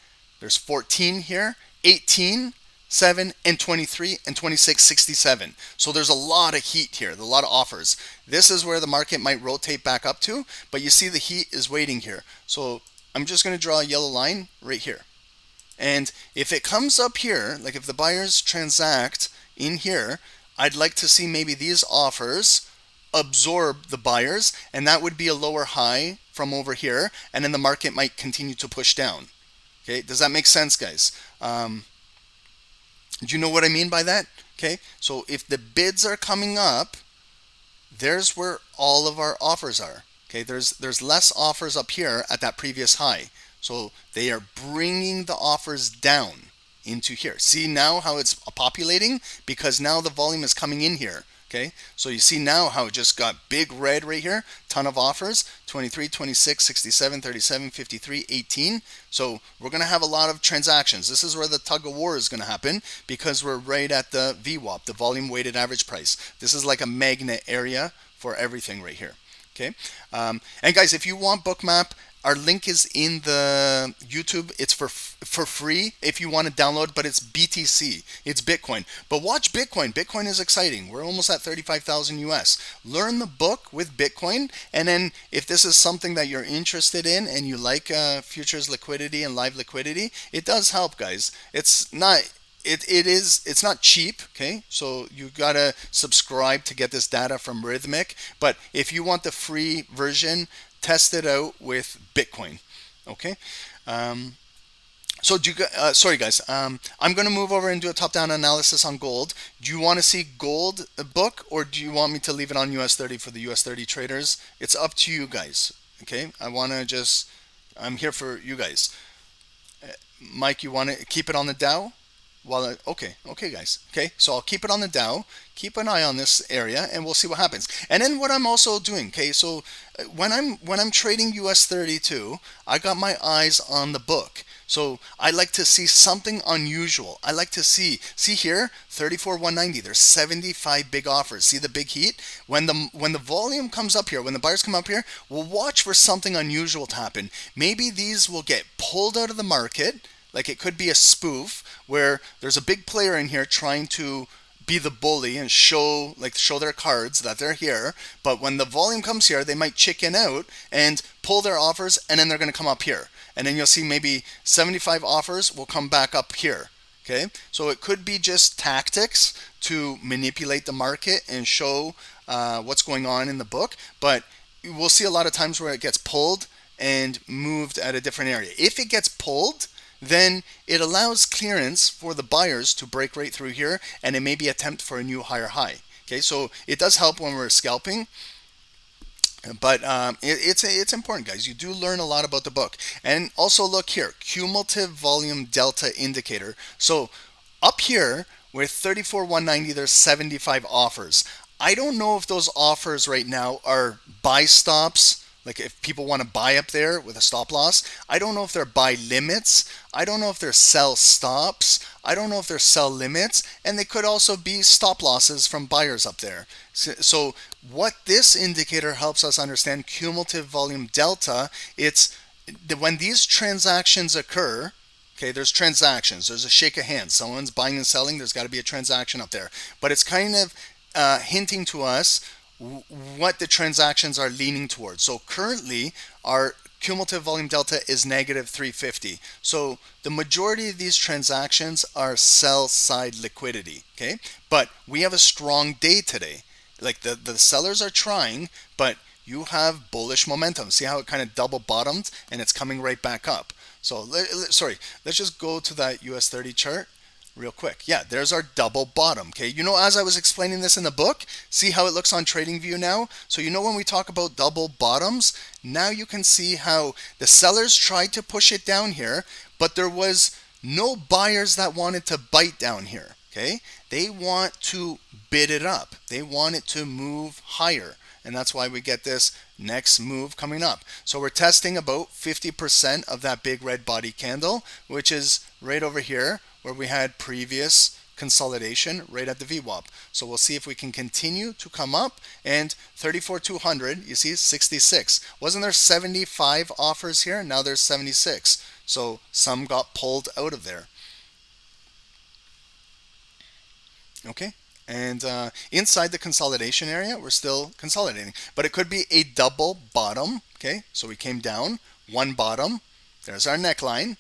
there's 14 here, 18, 7, and 23, and 26, 67. So there's a lot of heat here, a lot of offers. This is where the market might rotate back up to, but you see the heat is waiting here. So I'm just going to draw a yellow line right here. And if it comes up here, like if the buyers transact in here, I'd like to see maybe these offers absorb the buyers, and that would be a lower high from over here, and then the market might continue to push down. Okay, does that make sense, guys? Do you know what I mean by that? Okay, so if the bids are coming up, there's where all of our offers are. Okay, there's less offers up here at that previous high. So they are bringing the offers down into here. See now how it's populating? Because now the volume is coming in here. Okay, so you see now how it just got big red right here, ton of offers, 23, 26, 67, 37, 53, 18. So we're going to have a lot of transactions. This is where the tug of war is going to happen because we're right at the VWAP, the volume weighted average price. This is like a magnet area for everything right here. Okay, and guys, if you want Bookmap, our link is in the YouTube. It's for free if you want to download, but it's BTC. It's Bitcoin. But watch Bitcoin. Bitcoin is exciting. We're almost at 35,000 US. Learn the book with Bitcoin, and then if this is something that you're interested in and you like futures liquidity and live liquidity, it does help, guys. It's not. It's not cheap, okay? So you gotta subscribe to get this data from Rhythmic. But if you want the free version, test it out with Bitcoin, okay? So do you, sorry guys, I'm gonna move over and do a top-down analysis on gold. Do you want to see gold book, or do you want me to leave it on US30 for the US30 traders? It's up to you guys, okay? I'm here for you guys. Mike, you want to keep it on the Dow? Okay guys, okay, so I'll keep it on the Dow, keep an eye on this area, and we'll see what happens. And then what I'm also doing, okay, so when I'm trading US30 too, I got my eyes on the book. So I like to see something unusual. I like to see here 34,190. There's 75 big offers. See the big heat? When the volume comes up here, when the buyers come up here, we'll watch for something unusual to happen. Maybe these will get pulled out of the market. Like it could be a spoof where there's a big player in here trying to be the bully and show their cards that they're here. But when the volume comes here, they might chicken out and pull their offers, and then they're going to come up here. And then you'll see maybe 75 offers will come back up here. Okay, so it could be just tactics to manipulate the market and show what's going on in the book. But we'll see a lot of times where it gets pulled and moved at a different area. If it gets pulled, then it allows clearance for the buyers to break right through here, and it may be attempt for a new higher high. Okay, so it does help when we're scalping, but it's important, guys. You do learn a lot about the book. And also look here, cumulative volume delta indicator. So up here with 34,190, there's 75 offers. I don't know if those offers right now are buy stops. Like if people want to buy up there with a stop loss, I don't know if they're buy limits. I don't know if they're sell stops. I don't know if they're sell limits. And they could also be stop losses from buyers up there. So what this indicator helps us understand, cumulative volume delta, it's when these transactions occur. Okay, there's transactions. There's a shake of hands. Someone's buying and selling. There's got to be a transaction up there. But it's kind of hinting to us what the transactions are leaning towards. So currently our cumulative volume delta is negative 350. So the majority of these transactions are sell side liquidity. Okay, but we have a strong day today. Like the sellers are trying, but you have bullish momentum. See how it kind of double bottomed and it's coming right back up. So let's just go to that US30 chart real quick. Yeah, there's our double bottom. Okay, you know, as I was explaining this in the book, see how it looks on TradingView now? So you know when we talk about double bottoms, now you can see how the sellers tried to push it down here, but there was no buyers that wanted to bite down here. Okay, they want to bid it up. They want it to move higher. And that's why we get this next move coming up. So we're testing about 50% of that big red body candle, which is right over here where we had previous consolidation right at the VWAP. So we'll see if we can continue to come up, and 34,200, you see 66. Wasn't there 75 offers here? Now there's 76. So some got pulled out of there. Okay. And inside the consolidation area, we're still consolidating. But it could be a double bottom. Okay, so we came down, one bottom. There's our neckline.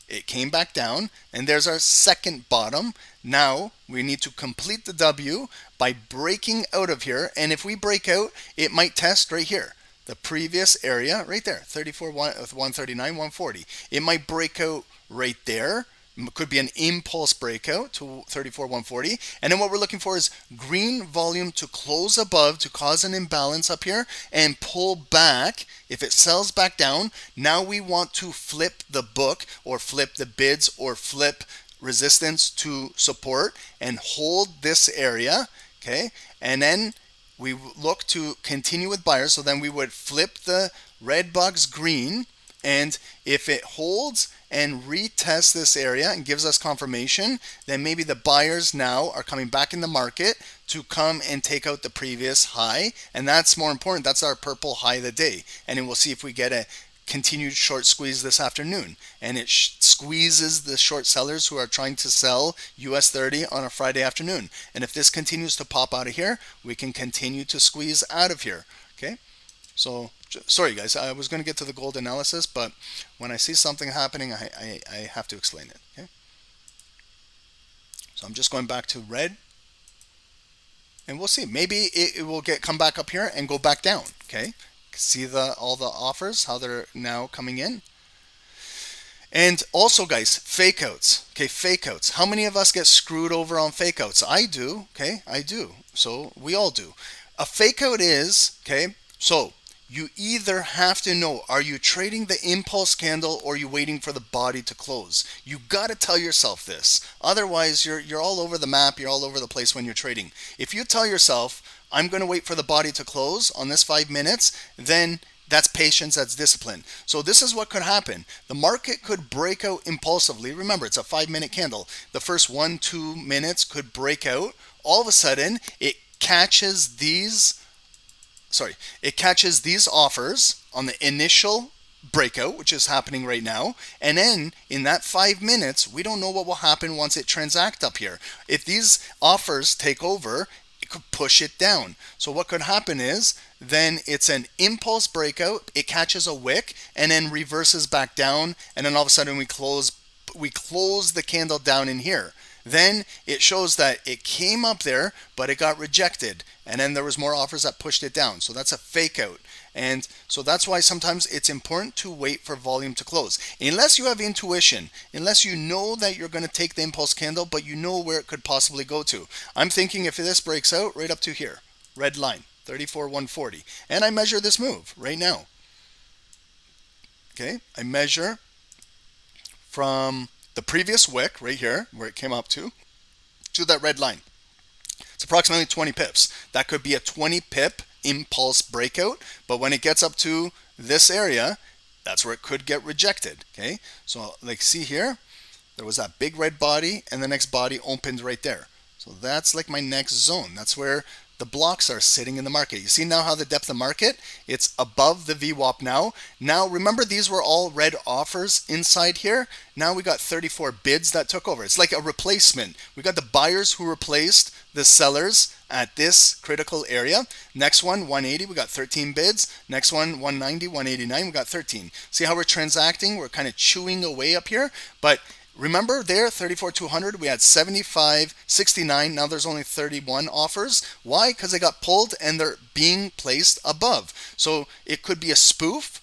It came back down. And there's our second bottom. Now we need to complete the W by breaking out of here. And if we break out, it might test right here. The previous area right there, 34, 139, 140. It might break out right there. Could be an impulse breakout to 34,140. And then what we're looking for is green volume to close above to cause an imbalance up here and pull back. If it sells back down, now we want to flip the book or flip the bids or flip resistance to support and hold this area. Okay. And then we look to continue with buyers. So then we would flip the red box green. And if it holds and retests this area and gives us confirmation, then maybe the buyers now are coming back in the market to come and take out the previous high. And that's more important. That's our purple high of the day. And then we'll see if we get a continued short squeeze this afternoon. And it squeezes the short sellers who are trying to sell US30 on a Friday afternoon. And if this continues to pop out of here, we can continue to squeeze out of here. Okay. So sorry guys, I was going to get to the gold analysis, but when I see something happening, I have to explain it. Okay. So I'm just going back to red, and we'll see. Maybe it will come back up here and go back down. Okay. See all the offers, how they're now coming in. And also guys, fake outs. Okay, fake outs. How many of us get screwed over on fake outs? I do. Okay, I do. So we all do. A fake out is, okay, so you either have to know, are you trading the impulse candle or are you waiting for the body to close? You got to tell yourself this. Otherwise, you're all over the map. You're all over the place when you're trading. If you tell yourself, I'm going to wait for the body to close on this 5 minutes, then that's patience, that's discipline. So this is what could happen. The market could break out impulsively. Remember, it's a 5-minute candle. The first 1-2 minutes could break out. All of a sudden, it catches these offers on the initial breakout, which is happening right now. And then in that 5 minutes, we don't know what will happen once it transacts up here. If these offers take over, it could push it down. So what could happen is then it's an impulse breakout. It catches a wick and then reverses back down. And then all of a sudden we close the candle down in here. Then it shows that it came up there, but it got rejected. And then there was more offers that pushed it down. So that's a fake out. And so that's why sometimes it's important to wait for volume to close. Unless you have intuition, unless you know that you're going to take the impulse candle, but you know where it could possibly go to. I'm thinking if this breaks out right up to here, red line, 34,140. And I measure this move right now. Okay, I measure from the previous wick right here, where it came up to that red line. It's approximately 20 pips. That could be a 20 pip impulse breakout, but when it gets up to this area, that's where it could get rejected. Okay, so like see here, there was that big red body and the next body opened right there. So that's like my next zone. That's where the blocks are sitting in the market. You see now how the depth of market, it's above the VWAP now. Now remember, these were all red offers inside here. Now we got 34 bids that took over. It's like a replacement. We got the buyers who replaced the sellers at this critical area. Next one, 180, we got 13 bids. Next one, 190, 189, we got 13. See how we're transacting? We're kind of chewing away up here. But remember there, 34,200, we had 75, 69. Now there's only 31 offers. Why? Because they got pulled and they're being placed above. So it could be a spoof,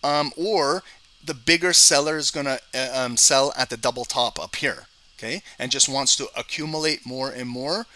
or the bigger seller is going to sell at the double top up here. Okay, and just wants to accumulate more and more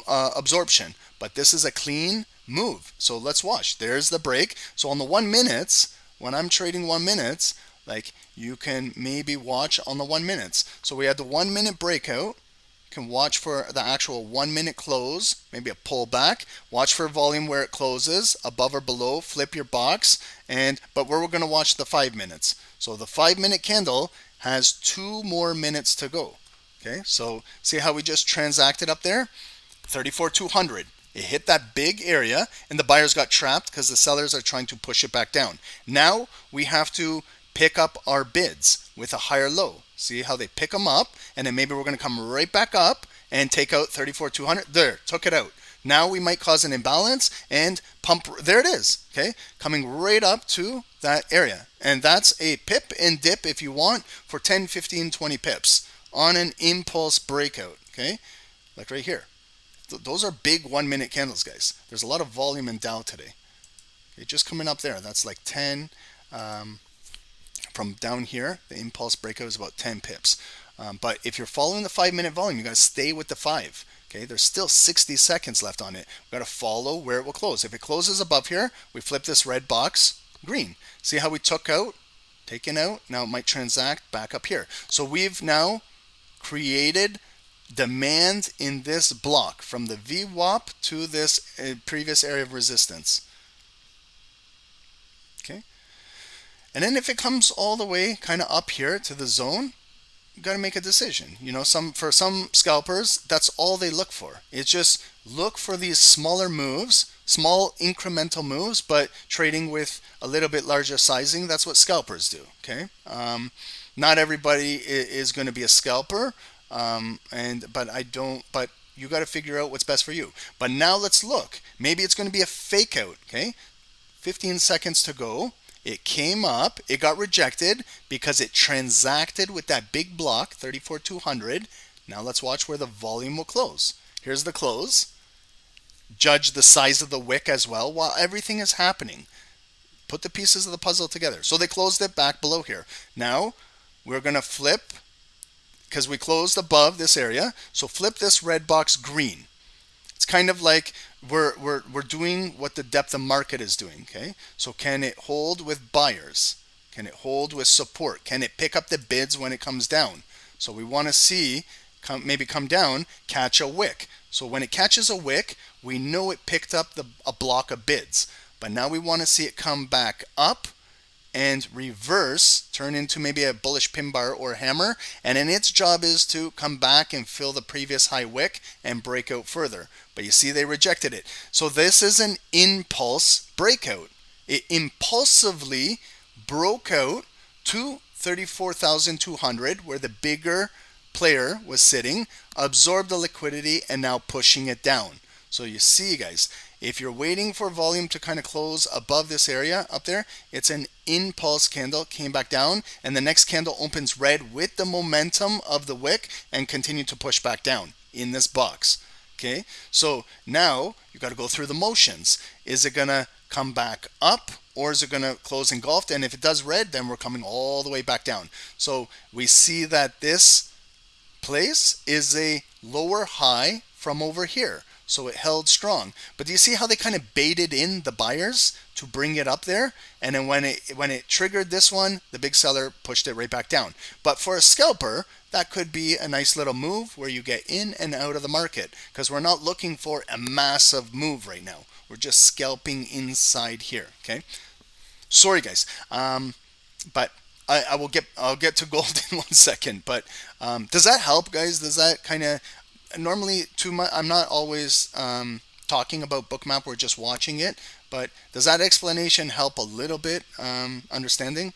absorption. But this is a clean move. So let's watch. There's the break. So on the 1 minutes, when I'm trading 1 minutes, like you can maybe watch on the 1 minutes. So we had the 1 minute breakout. You can watch for the actual 1 minute close, maybe a pullback. Watch for volume where it closes, above or below. Flip your box. But we're going to watch the 5 minutes. So the 5 minute candle has 2 more minutes to go. Okay, so see how we just transacted up there? 34,200. It hit that big area and the buyers got trapped because the sellers are trying to push it back down. Now we have to pick up our bids with a higher low. See how they pick them up, and then maybe we're going to come right back up and take out 34,200. There, took it out. Now we might cause an imbalance and pump. There it is. Okay, coming right up to that area. And that's a pip and dip if you want for 10, 15, 20 pips on an impulse breakout. Okay, like right here. Those are big 1 minute candles, guys. There's a lot of volume in Dow today. Okay, just coming up there. That's like 10. From down here, the impulse breakout is about 10 pips. But if you're following the 5-minute volume, you got to stay with the 5. Okay, there's still 60 seconds left on it. We've got to follow where it will close. If it closes above here, we flip this red box green. See how we took out, taken out? Now it might transact back up here. So we've now created demand in this block from the VWAP to this previous area of resistance. Okay, and then if it comes all the way kind of up here to the zone, you got to make a decision. You know, for some scalpers, that's all they look for. It's just look for these smaller moves, small incremental moves, but trading with a little bit larger sizing. That's what scalpers do. Okay, not everybody is going to be a scalper, but you got to figure out what's best for you. But now let's look. Maybe it's going to be a fake out. Okay, 15 seconds to go. It came up, it got rejected because it transacted with that big block, 34,200. Now let's watch where the volume will close. Here's the close. Judge the size of the wick as well while everything is happening. Put the pieces of the puzzle together. So they closed it back below here. Now we're going to flip, because we closed above this area, so flip this red box green. It's kind of like we're doing what the depth of market is doing. Okay, so can it hold with buyers? Can it hold with support? Can it pick up the bids when it comes down? So we want to see maybe come down, catch a wick. So when it catches a wick, we know it picked up a block of bids. But now we want to see it come back up and reverse, turn into maybe a bullish pin bar or hammer, and then its job is to come back and fill the previous high wick and break out further. But you see they rejected it. So this is an impulse breakout. It impulsively broke out to 34,200 where the bigger player was sitting, absorbed the liquidity, and now pushing it down. So you see, guys, if you're waiting for volume to kind of close above this area up there, it's an impulse candle, came back down, and the next candle opens red with the momentum of the wick and continue to push back down in this box. Okay, so now you got to go through the motions. Is it going to come back up, or is it going to close engulfed? And if it does red, then we're coming all the way back down. So we see that this place is a lower high from over here. So it held strong. But do you see how they kind of baited in the buyers to bring it up there? And then when it triggered this one, the big seller pushed it right back down. But for a scalper, that could be a nice little move where you get in and out of the market, because we're not looking for a massive move right now. We're just scalping inside here. Okay. Sorry, guys. But I'll get to gold in 1 second. But does that help, guys? Does that kind of normally I'm not always talking about Bookmap, we're just watching it, but does that explanation help a little bit understanding?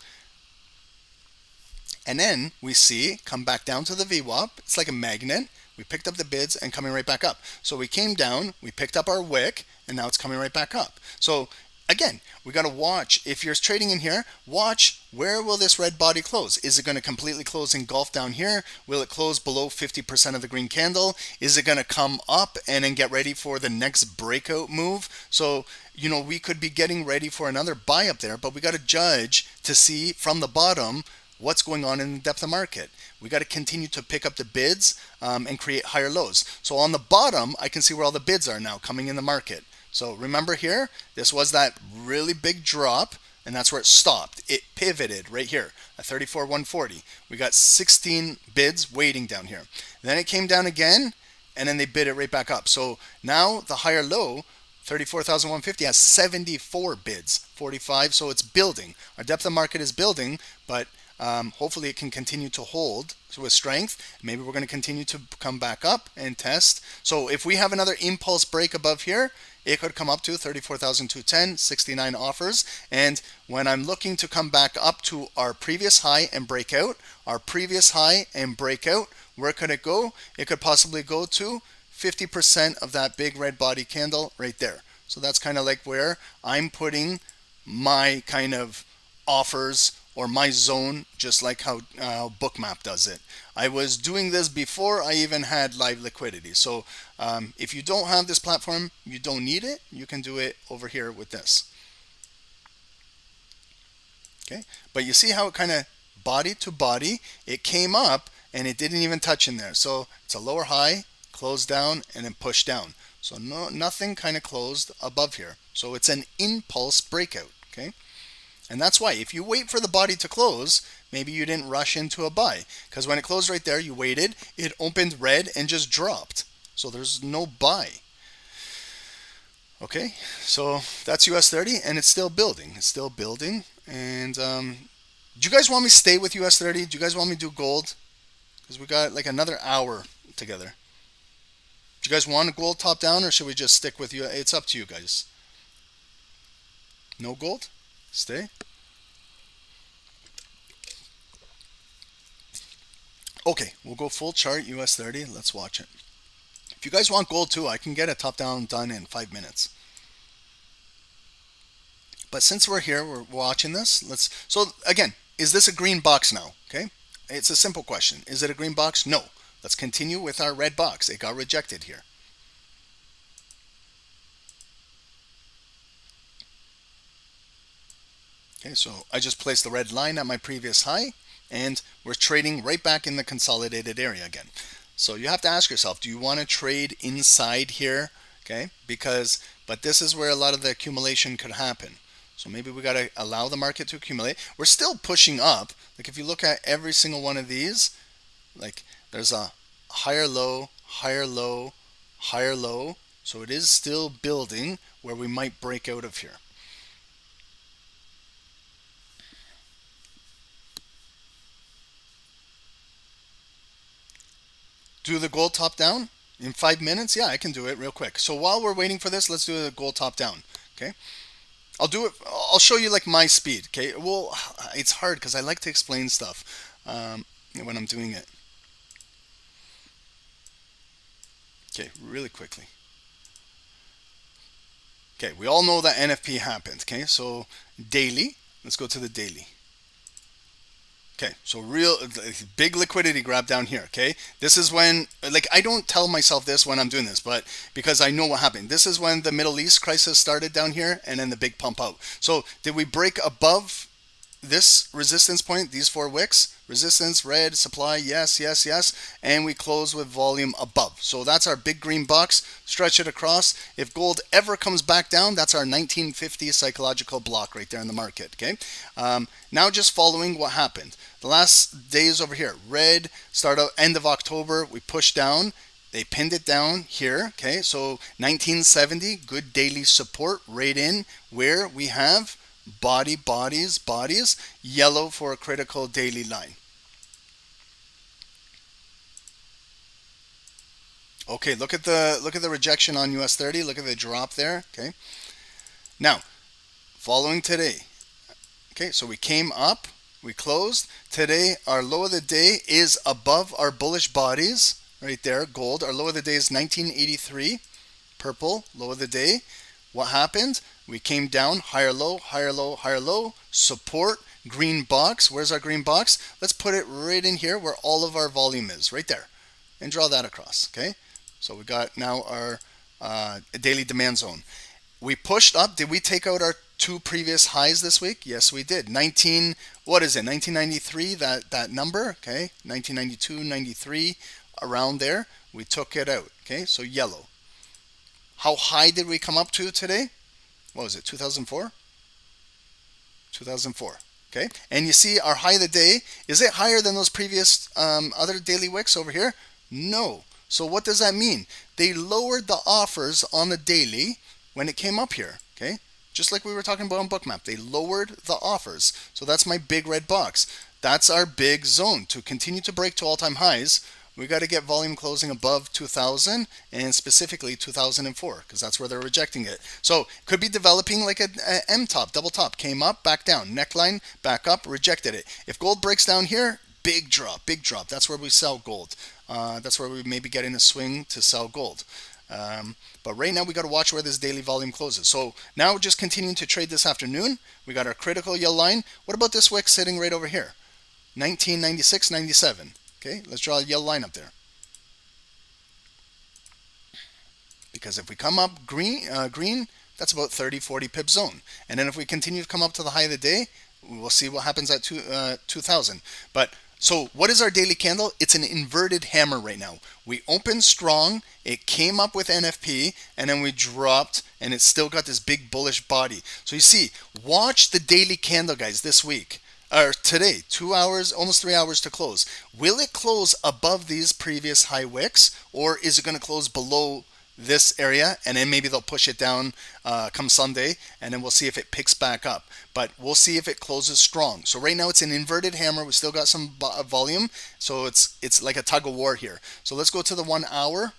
And then we see come back down to the VWAP. It's like a magnet. We picked up the bids and coming right back up. So we came down, we picked up our wick, and now it's coming right back up. So again, we got to watch. If you're trading in here, watch where will this red body close. Is it going to completely close engulf down here? Will it close below 50% of the green candle? Is it going to come up and then get ready for the next breakout move? So, you know, we could be getting ready for another buy up there, but we got to judge to see from the bottom what's going on in the depth of market. We got to continue to pick up the bids and create higher lows. So on the bottom, I can see where all the bids are now coming in the market. So remember here, this was that really big drop, and that's where it stopped. It pivoted right here at 34,140. We got 16 bids waiting down here. Then it came down again, and then they bid it right back up. So now the higher low, 34,150, has 74 bids, 45. So it's building. Our depth of market is building, but hopefully it can continue to hold with strength. Maybe we're going to continue to come back up and test. So if we have another impulse break above here, it could come up to 34,210, 69 offers. And when I'm looking to come back up to our previous high and break out, where could it go? It could possibly go to 50% of that big red body candle right there. So that's kind of like where I'm putting my kind of offers or my zone, just like how Bookmap does it. I was doing this before I even had live liquidity. So if you don't have this platform, you don't need it. You can do it over here with this. Okay, but you see how it kind of body to body, it came up and it didn't even touch in there. So it's a lower high, closed down, and then pushed down. So nothing kind of closed above here. So it's an impulse breakout, okay? And that's why if you wait for the body to close, maybe you didn't rush into a buy, because when it closed right there, you waited, it opened red and just dropped. So there's no buy. Okay, so that's US30, and it's still building. It's still building. And do you guys want me to stay with US30? Do you guys want me to do gold? Because we got like another hour together. Do you guys want a gold top down, or should we just stick with you? It's up to you guys. No gold? Stay. Okay, we'll go full chart US30. Let's watch it. If you guys want gold too, I can get a top down done in 5 minutes. But since we're here, we're watching this. So again, is this a green box now? Okay, it's a simple question. Is it a green box? No. Let's continue with our red box. It got rejected here. Okay, so I just placed the red line at my previous high, and we're trading right back in the consolidated area again. So you have to ask yourself, do you want to trade inside here? Okay, but this is where a lot of the accumulation could happen. So maybe we got to allow the market to accumulate. We're still pushing up. Like if you look at every single one of these, like there's a higher low, higher low, higher low. So it is still building where we might break out of here. Do the gold top down in 5 minutes? Yeah, I can do it real quick. So while we're waiting for this, let's do the gold top down. Okay, I'll do it. I'll show you like my speed. Okay, well, it's hard because I like to explain stuff when I'm doing it. Okay, really quickly. Okay, we all know that NFP happened. Okay, so daily. Let's go to the daily. Okay, so real big liquidity grab down here. Okay, this is when, like, I don't tell myself this when I'm doing this, but because I know what happened. This is when the Middle East crisis started down here, and then the big pump out. So did we break above this resistance point, these 4 wicks? Resistance, red, supply, yes, yes, yes, and we close with volume above. So that's our big green box. Stretch it across. If gold ever comes back down, that's our 1950 psychological block right there in the market. Okay, now just following what happened the last days over here. Red, start out end of October, we pushed down. They pinned it down here. Okay, so 1970, good daily support right in where we have bodies, yellow for a critical daily line. Okay, look at the rejection on US30. Look at the drop there. Okay, now following today. Okay, so we came up, we closed today. Our low of the day is above our bullish bodies right there. Gold. Our low of the day is 1983. Purple. Low of the day. What happened? We came down, higher low, higher low, higher low, support, green box. Where's our green box? Let's put it right in here where all of our volume is, right there. And draw that across, okay? So we got now our daily demand zone. We pushed up. Did we take out our 2 previous highs this week? Yes, we did. 1993, that number, okay? 1992, 93, around there. We took it out, okay? So yellow. How high did we come up to today? What was it, 2004? 2004, okay? And you see our high of the day, is it higher than those previous other daily wicks over here? No. So what does that mean? They lowered the offers on the daily when it came up here, okay? Just like we were talking about on Bookmap. They lowered the offers. So that's my big red box. That's our big zone. To continue to break to all-time highs, we got to get volume closing above 2000 and specifically 2004 because that's where they're rejecting it. So could be developing like a M top, double top, came up, back down, neckline, back up, rejected it. If gold breaks down here, big drop, big drop. That's where we sell gold. That's where we maybe get in a swing to sell gold. But right now we got to watch where this daily volume closes. So now we're just continuing to trade this afternoon. We got our critical yellow line. What about this wick sitting right over here? 1996, 97. Okay, let's draw a yellow line up there. Because if we come up green, that's about 30, 40 pip zone. And then if we continue to come up to the high of the day, we'll see what happens at 2000. But So what is our daily candle? It's an inverted hammer right now. We opened strong, it came up with NFP, and then we dropped, and it's still got this big bullish body. So you see, watch the daily candle, guys, this week. Or today, 2 hours, almost 3 hours to close. Will it close above these previous high wicks, or is it going to close below this area, and then maybe they'll push it down come Sunday, and then we'll see if it picks back up. But we'll see if it closes strong. So right now it's an inverted hammer. We still got some volume, so it's like a tug of war here. So let's go to the 1 hour.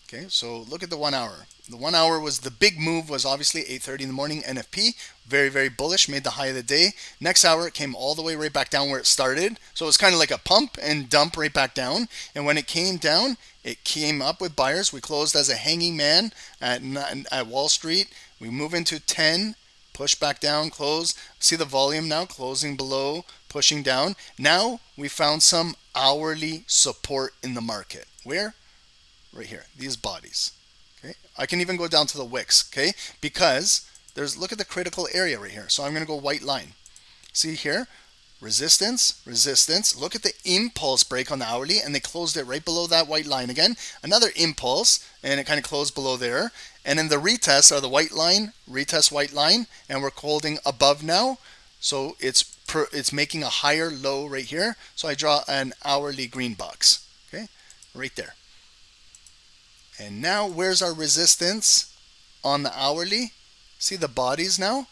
Okay, so look at the 1 hour. The 1 hour was the big move, was obviously 8:30 in the morning, NFP, very, very bullish, made the high of the day. Next hour, it came all the way right back down where it started. So it was kind of like a pump and dump right back down. And when it came down, it came up with buyers. We closed as a hanging man at Wall Street. We move into 10, push back down, close. See the volume now, closing below, pushing down. Now we found some hourly support in the market. Where? Right here, these bodies. Okay, I can even go down to the wicks, okay, because look at the critical area right here. So I'm going to go white line. See here, resistance, resistance. Look at the impulse break on the hourly, and they closed it right below that white line again. Another impulse, and it kind of closed below there. And then the retests are the white line, retest white line, and we're holding above now. So it's making a higher low right here. So I draw an hourly green box, okay, right there. And now where's our resistance on the hourly? See the bodies now?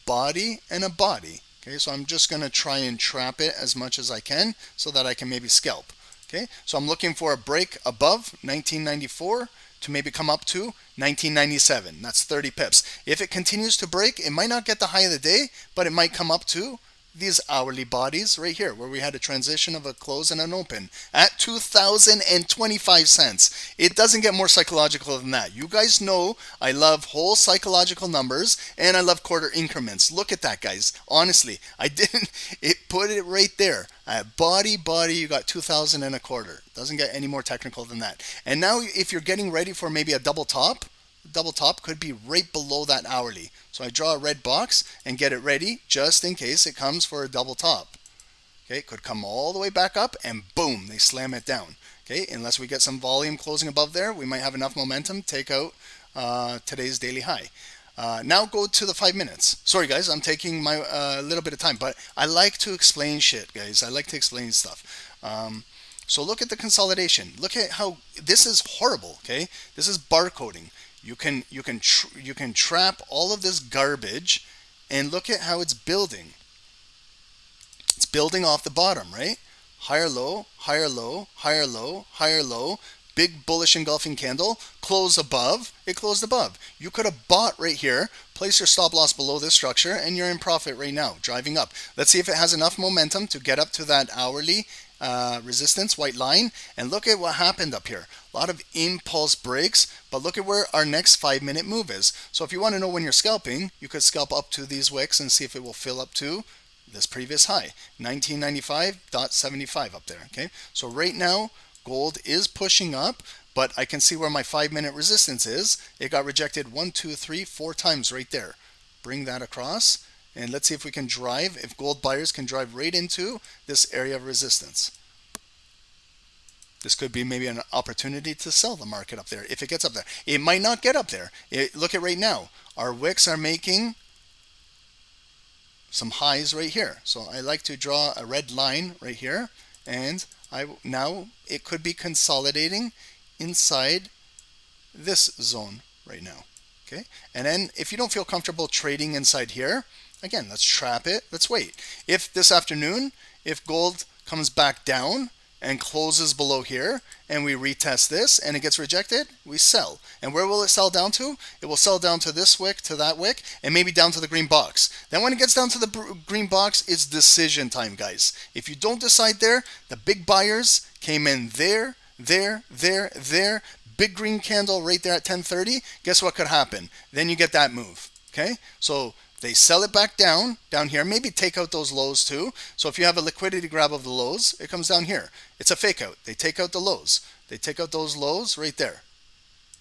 Body and a body. Okay, so I'm just going to try and trap it as much as I can so that I can maybe scalp. Okay, so I'm looking for a break above 1994 to maybe come up to 1997. That's 30 pips. If it continues to break, it might not get the high of the day, but it might come up to these hourly bodies right here, where we had a transition of a close and an open at 2,025 cents. It doesn't get more psychological than that. You guys know I love whole psychological numbers, and I love quarter increments. Look at that, guys. Honestly, it put it right there. At body, you got 2,000 and a quarter. Doesn't get any more technical than that. And now if you're getting ready for maybe a double top could be right below that hourly. So I draw a red box and get it ready just in case it comes for a double top. Okay, it could come all the way back up and boom, they slam it down. Okay, unless we get some volume closing above there, we might have enough momentum to take out today's daily high. Now go to the 5 minutes. Sorry guys, I'm taking my little bit of time, but I like to explain shit, guys. I like to explain stuff. So look at the consolidation. Look at how this is horrible. Okay, this is barcoding. You can trap all of this garbage, and look at how it's building. It's building off the bottom, right? Higher low, higher low, higher low, higher low. Big bullish engulfing candle. Close above. It closed above. You could have bought right here. Place your stop loss below this structure, and you're in profit right now, driving up. Let's see if it has enough momentum to get up to that hourly resistance, white line, and look at what happened up here. A lot of impulse breaks, but look at where our next 5 minute move is. So if you want to know when you're scalping, you could scalp up to these wicks and see if it will fill up to this previous high, 1995.75 up there. Okay, so right now gold is pushing up, but I can see where my 5 minute resistance is. It got rejected 1, 2, 3, 4 times right there. Bring that across. And let's see if we can drive, if gold buyers can drive right into this area of resistance. This could be maybe an opportunity to sell the market up there if it gets up there. It might not get up there. Look at right now. Our wicks are making some highs right here. So I like to draw a red line right here. And now it could be consolidating inside this zone right now. Okay. And then if you don't feel comfortable trading inside here, again, let's trap it. Let's wait. If this afternoon, if gold comes back down and closes below here, and we retest this and it gets rejected, we sell. And where will it sell down to? It will sell down to this wick, to that wick, and maybe down to the green box. Then when it gets down to the green box, it's decision time, guys. If you don't decide there, the big buyers came in there, big green candle right there at 10:30. Guess what could happen? Then you get that move. Okay, so they sell it back down here, maybe take out those lows too. So if you have a liquidity grab of the lows, it comes down here. It's a fake out. They take out the lows. They take out those lows right there.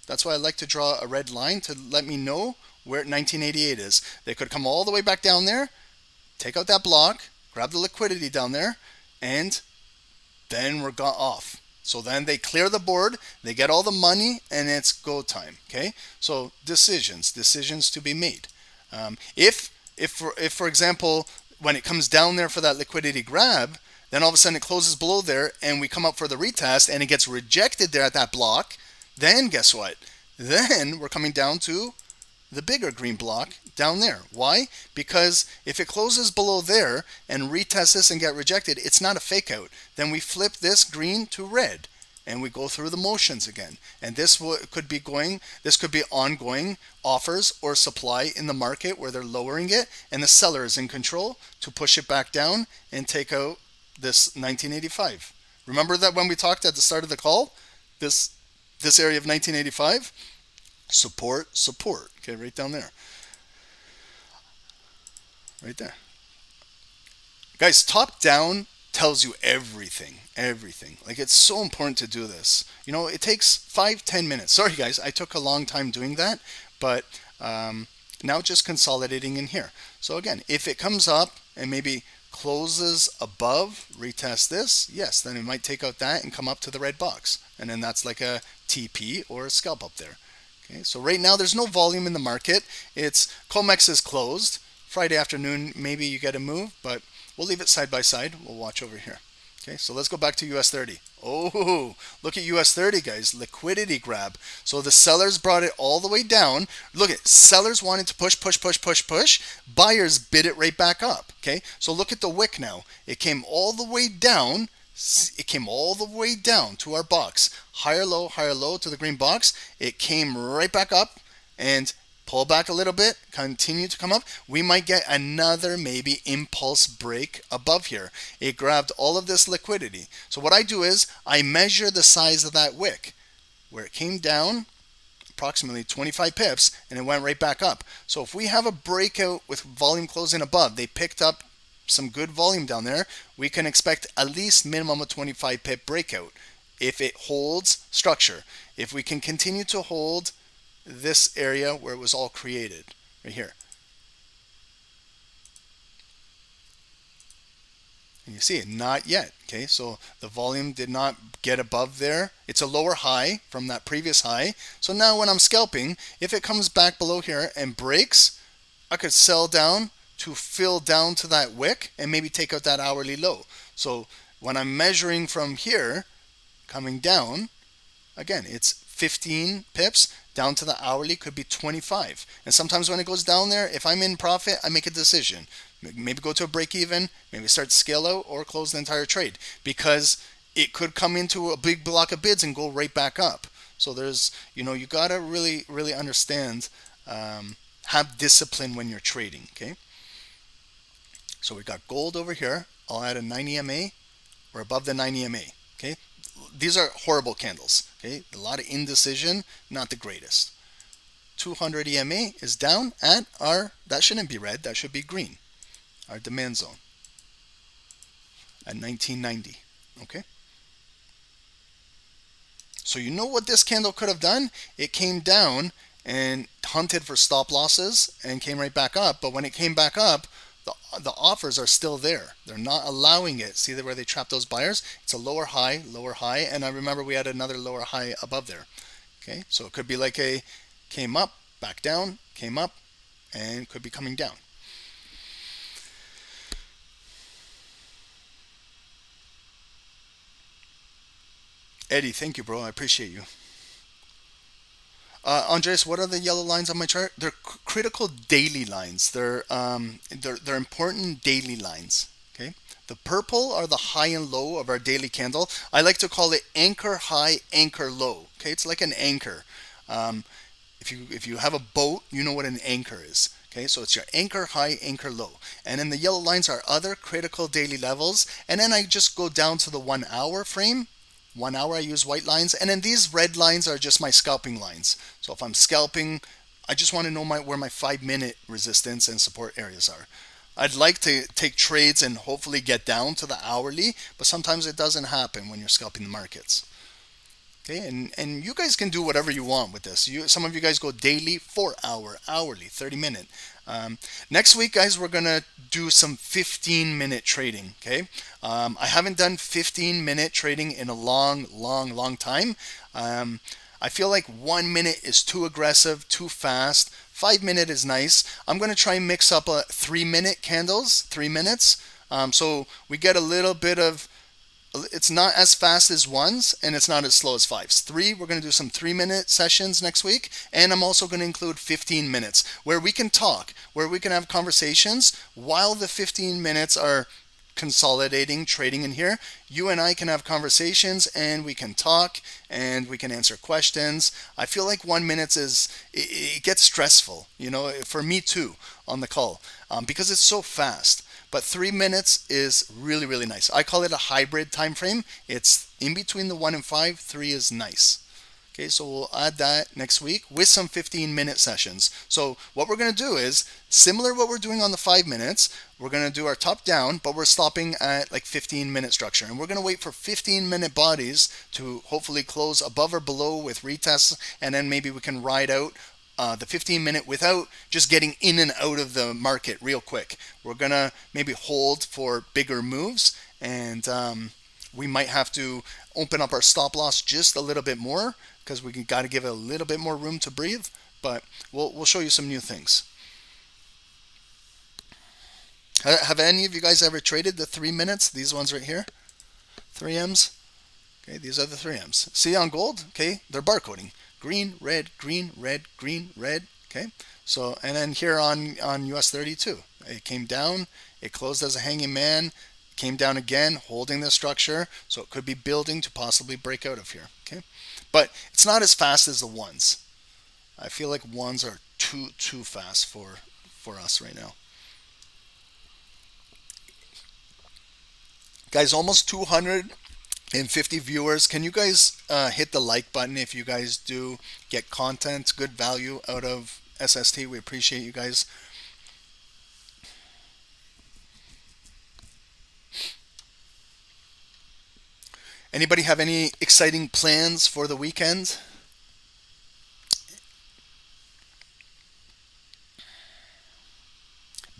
That's why I like to draw a red line to let me know where 1988 is. They could come all the way back down there, take out that block, grab the liquidity down there, and then we're got off. So then they clear the board, they get all the money, and it's go time. Okay, so decisions to be made. If for example, when it comes down there for that liquidity grab, then all of a sudden it closes below there, and we come up for the retest, and it gets rejected there at that block, then guess what? Then we're coming down to the bigger green block down there. Why? Because if it closes below there and retests this and get rejected, it's not a fake out. Then we flip this green to red and we go through the motions again. And this could be ongoing offers or supply in the market where they're lowering it and the seller is in control to push it back down and take out this 1985. Remember that when we talked at the start of the call, this area of 1985? Support, okay, right down there. Right there. Guys, top down tells you everything. Like, it's so important to do this. You know, it takes 5-10 minutes. Sorry guys, I took a long time doing that, but now just consolidating in here. So again, if it comes up and maybe closes above, retest this, yes, then it might take out that and come up to the red box. And then that's like a TP or a scalp up there. Okay, so right now there's no volume in the market. COMEX is closed. Friday afternoon, maybe you get a move, but we'll leave it side by side. We'll watch over here. Okay, so let's go back to US30. Oh, look at US30, guys. Liquidity grab. So the sellers brought it all the way down. Look at sellers wanted to push. Buyers bid it right back up. Okay, so look at the wick now. It came all the way down. It came all the way down to our box. Higher low to the green box. It came right back up and pull back a little bit, continue to come up. We might get another maybe impulse break above here. It grabbed all of this liquidity. So what I do is I measure the size of that wick where it came down approximately 25 pips and it went right back up. So if we have a breakout with volume closing above, they picked up some good volume down there, we can expect at least minimum of 25 pip breakout if it holds structure. If we can continue to hold this area where it was all created right here, and you see it, not yet. Okay, so the volume did not get above there. It's a lower high from that previous high. So now when I'm scalping, if it comes back below here and breaks, I could sell down to fill down to that wick and maybe take out that hourly low. So when I'm measuring from here coming down, again, it's 15 pips down to the hourly, could be 25. And sometimes when it goes down there, if I'm in profit, I make a decision. Maybe go to a break even, maybe start to scale out or close the entire trade, because it could come into a big block of bids and go right back up. So there's, you know, you gotta really understand, have discipline when you're trading. Okay, so we got gold over here. I'll add a 90 EMA. We're above the 90 EMA. Okay, these are horrible candles. Okay, a lot of indecision, not the greatest. 200 EMA is down at our, that shouldn't be red, that should be green, our demand zone at 1990. Okay, so you know what this candle could have done? It came down and hunted for stop losses and came right back up, but when it came back up, the offers are still there. They're not allowing it. See where they trap those buyers? It's a lower high, and I remember we had another lower high above there. Okay, so it could be like a came up, back down, came up, and could be coming down. Eddie, thank you, bro. I appreciate you. Andres, what are the yellow lines on my chart? They're critical daily lines. They're important daily lines. Okay, the purple are the high and low of our daily candle. I like to call it anchor high, anchor low. Okay, it's like an anchor. If you have a boat, you know what an anchor is. Okay, so it's your anchor high, anchor low. And then the yellow lines are other critical daily levels. And then I just go down to the 1 hour frame. 1 hour I use white lines, and then these red lines are just my scalping lines. So if I'm scalping, I just want to know where my 5-minute resistance and support areas are. I'd like to take trades and hopefully get down to the hourly, but sometimes it doesn't happen when you're scalping the markets. Okay, and you guys can do whatever you want with this. Some of you guys go daily, 4 hour, hourly, 30-minute. Next week, guys, we're gonna do some 15-minute trading. Okay, I haven't done 15-minute trading in a long time. I feel like 1 minute is too aggressive, too fast. 5-minute is nice. I'm gonna try and mix up a 3-minute candles, 3 minutes, so we get a little bit of. It's not as fast as ones and it's not as slow as fives. We're going to do some 3-minute sessions next week, and I'm also going to include 15 minutes where we can talk, where we can have conversations while the 15 minutes are consolidating trading in here. You and I can have conversations and we can talk and we can answer questions. I feel like 1 minute it gets stressful, you know, for me too on the call, because it's so fast. But 3 minutes is really nice. I call it a hybrid time frame. It's in between the 1 and 5. 3 is nice. Okay, so we'll add that next week with some 15-minute sessions. So what we're going to do is similar to what we're doing on the 5 minutes. We're going to do our top down, but we're stopping at like 15-minute structure. And we're going to wait for 15-minute bodies to hopefully close above or below with retests. And then maybe we can ride out the 15-minute without just getting in and out of the market real quick. We're gonna maybe hold for bigger moves, and we might have to open up our stop loss just a little bit more because we got to give it a little bit more room to breathe. But we'll show you some new things. Have any of you guys ever traded the 3 minutes? These ones right here, 3Ms. Okay, these are the 3Ms. See on gold? Okay, they're barcoding. Green, red, green, red, green, red. Okay, so and then here on US30 too. It came down, it closed as a hanging man, came down again, holding the structure. So it could be building to possibly break out of here. Okay, but it's not as fast as the ones. I feel like ones are too fast for us right now. Guys, almost 250 viewers. Can you guys hit the like button if you guys do get content, good value out of SST? We appreciate you guys. Anybody have any exciting plans for the weekend?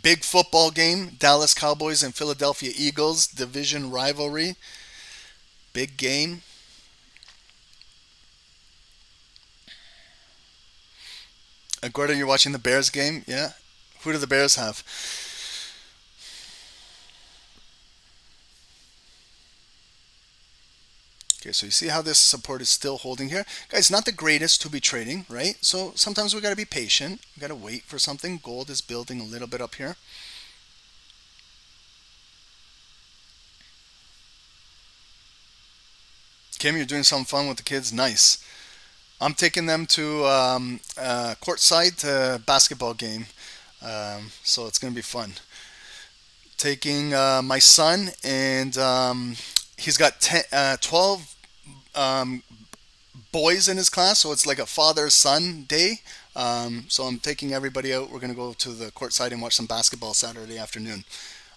Big football game, Dallas Cowboys and Philadelphia Eagles, division rivalry. Big game. Gordon, you're watching the Bears game? Yeah? Who do the Bears have? Okay, so you see how this support is still holding here? Guys, not the greatest to be trading, right? So sometimes we got to be patient. We got to wait for something. Gold is building a little bit up here. Kim, you're doing something fun with the kids. Nice. I'm taking them to courtside basketball game. So it's going to be fun. Taking my son, and he's got 12 boys in his class, so it's like a father-son day. So I'm taking everybody out. We're going to go to the courtside and watch some basketball Saturday afternoon.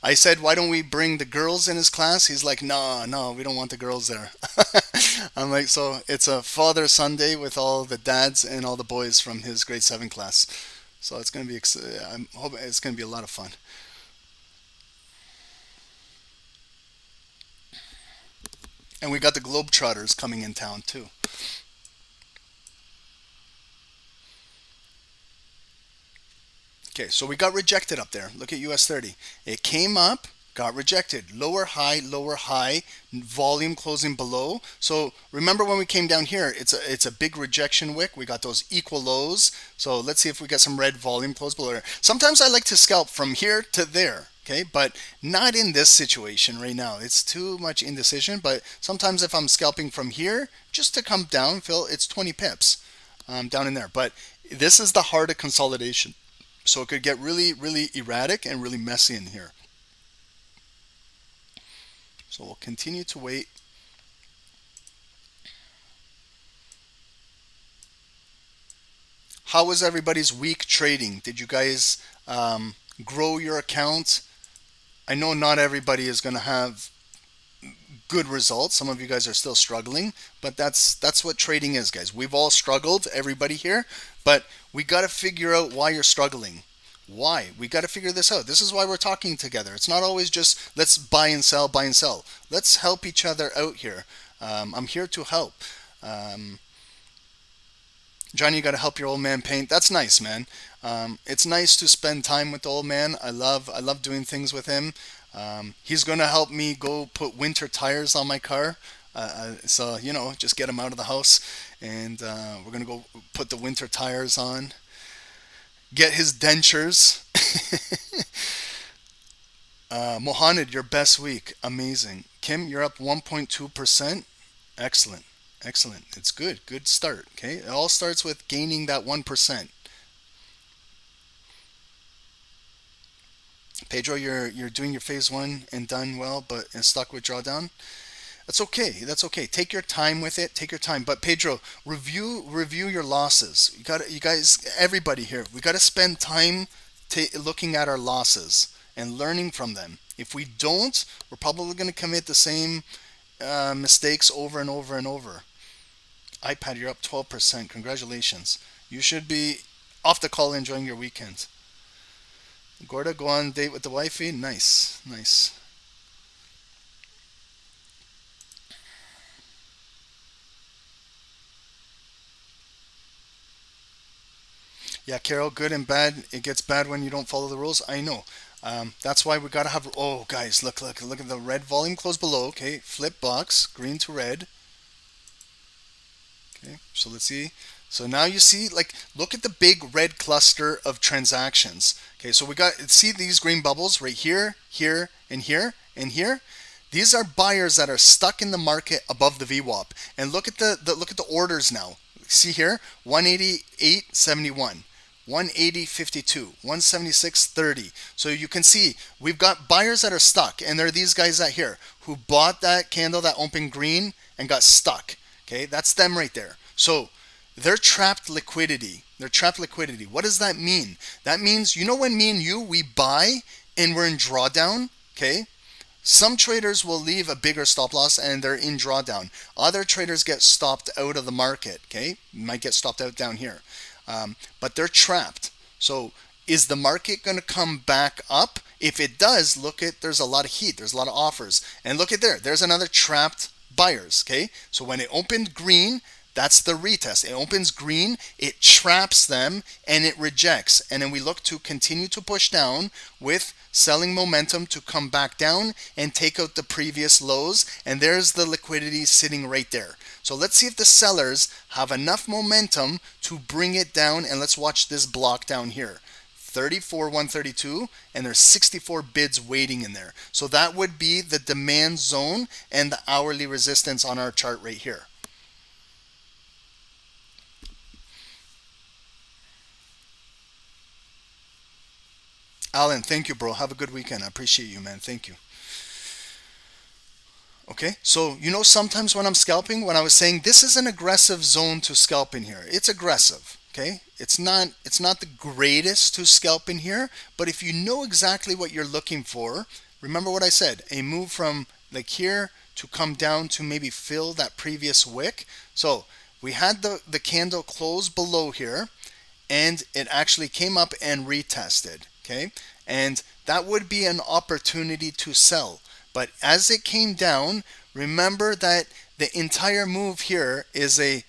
I said, why don't we bring the girls in his class? He's like, no, we don't want the girls there. I'm like, so it's a Father Sunday with all the dads and all the boys from his grade 7 class. So it's going to be, I'm hoping it's going to be a lot of fun. And we got the Globetrotters coming in town too. Okay, so we got rejected up there. Look at US30. It came up, got rejected. Lower high, volume closing below. So remember when we came down here, it's a big rejection wick. We got those equal lows. So let's see if we get some red volume close below there. Sometimes I like to scalp from here to there. Okay, but not in this situation right now. It's too much indecision. But sometimes if I'm scalping from here, just to come down, Phil, it's 20 pips down in there. But this is the heart of consolidation. So it could get really erratic and really messy in here. So we'll continue to wait. How was everybody's week trading? Did you guys grow your account? I know not everybody is going to have good results. Some of you guys are still struggling, but that's what trading is, guys. We've all struggled, everybody here, but we got to figure out why you're struggling. Why? We got to figure this out. This is why we're talking together. It's not always just let's buy and sell, buy and sell. Let's help each other out here. I'm here to help. Johnny, you got to help your old man paint. That's nice, man. It's nice to spend time with the old man. I love doing things with him. He's gonna help me go put winter tires on my car. So just get him out of the house, and we're gonna go put the winter tires on. Get his dentures. Mohamed, your best week. Amazing. Kim, you're up 1.2%. Excellent. Excellent. It's good. Good start. Okay. It all starts with gaining that 1%. Pedro, you're doing your phase one and done well, but stuck with drawdown. That's okay. That's okay. Take your time with it. Take your time. But Pedro, review your losses. You guys, everybody here, we got to spend time looking at our losses and learning from them. If we don't, we're probably going to commit the same mistakes over and over and over. iPad, you're up 12%. Congratulations. You should be off the call enjoying your weekend. Gorda, go on date with the wifey. Nice. Nice. Yeah, Carol, good and bad. It gets bad when you don't follow the rules. I know. That's why we gotta have. Oh, guys, look at the red volume close below. Okay, flip box, green to red. Okay, so let's see. So now you see, look at the big red cluster of transactions. Okay, so see these green bubbles right here, here, and here, and here. These are buyers that are stuck in the market above the VWAP. And look at the orders now. See here, 188.71. 180.52, 176.30. So you can see we've got buyers that are stuck, and there are these guys out here who bought that candle that opened green and got stuck. Okay, that's them right there. So they're trapped liquidity. They're trapped liquidity. What does that mean? That means, when me and you, we buy and we're in drawdown, okay? Some traders will leave a bigger stop loss and they're in drawdown. Other traders get stopped out of the market, okay? Might get stopped out down here. But they're trapped. So is the market going to come back up? If it does, there's a lot of heat. There's a lot of offers. And look at there. There's another trapped buyers, okay? So when it opened green, that's the retest. It opens green, it traps them, and it rejects. And then we look to continue to push down with selling momentum to come back down and take out the previous lows. And there's the liquidity sitting right there. So let's see if the sellers have enough momentum to bring it down. And let's watch this block down here. 34,132, and there's 64 bids waiting in there. So that would be the demand zone and the hourly resistance on our chart right here. Alan, thank you, bro. Have a good weekend. I appreciate you, man. Thank you. Okay, so sometimes when I'm scalping, when I was saying this is an aggressive zone to scalp in here, it's aggressive. Okay, it's not the greatest to scalp in here, but if you know exactly what you're looking for, remember what I said, a move from here to come down to maybe fill that previous wick. So we had the candle close below here, and it actually came up and retested. Okay, and that would be an opportunity to sell. But as it came down, remember that the entire move here is a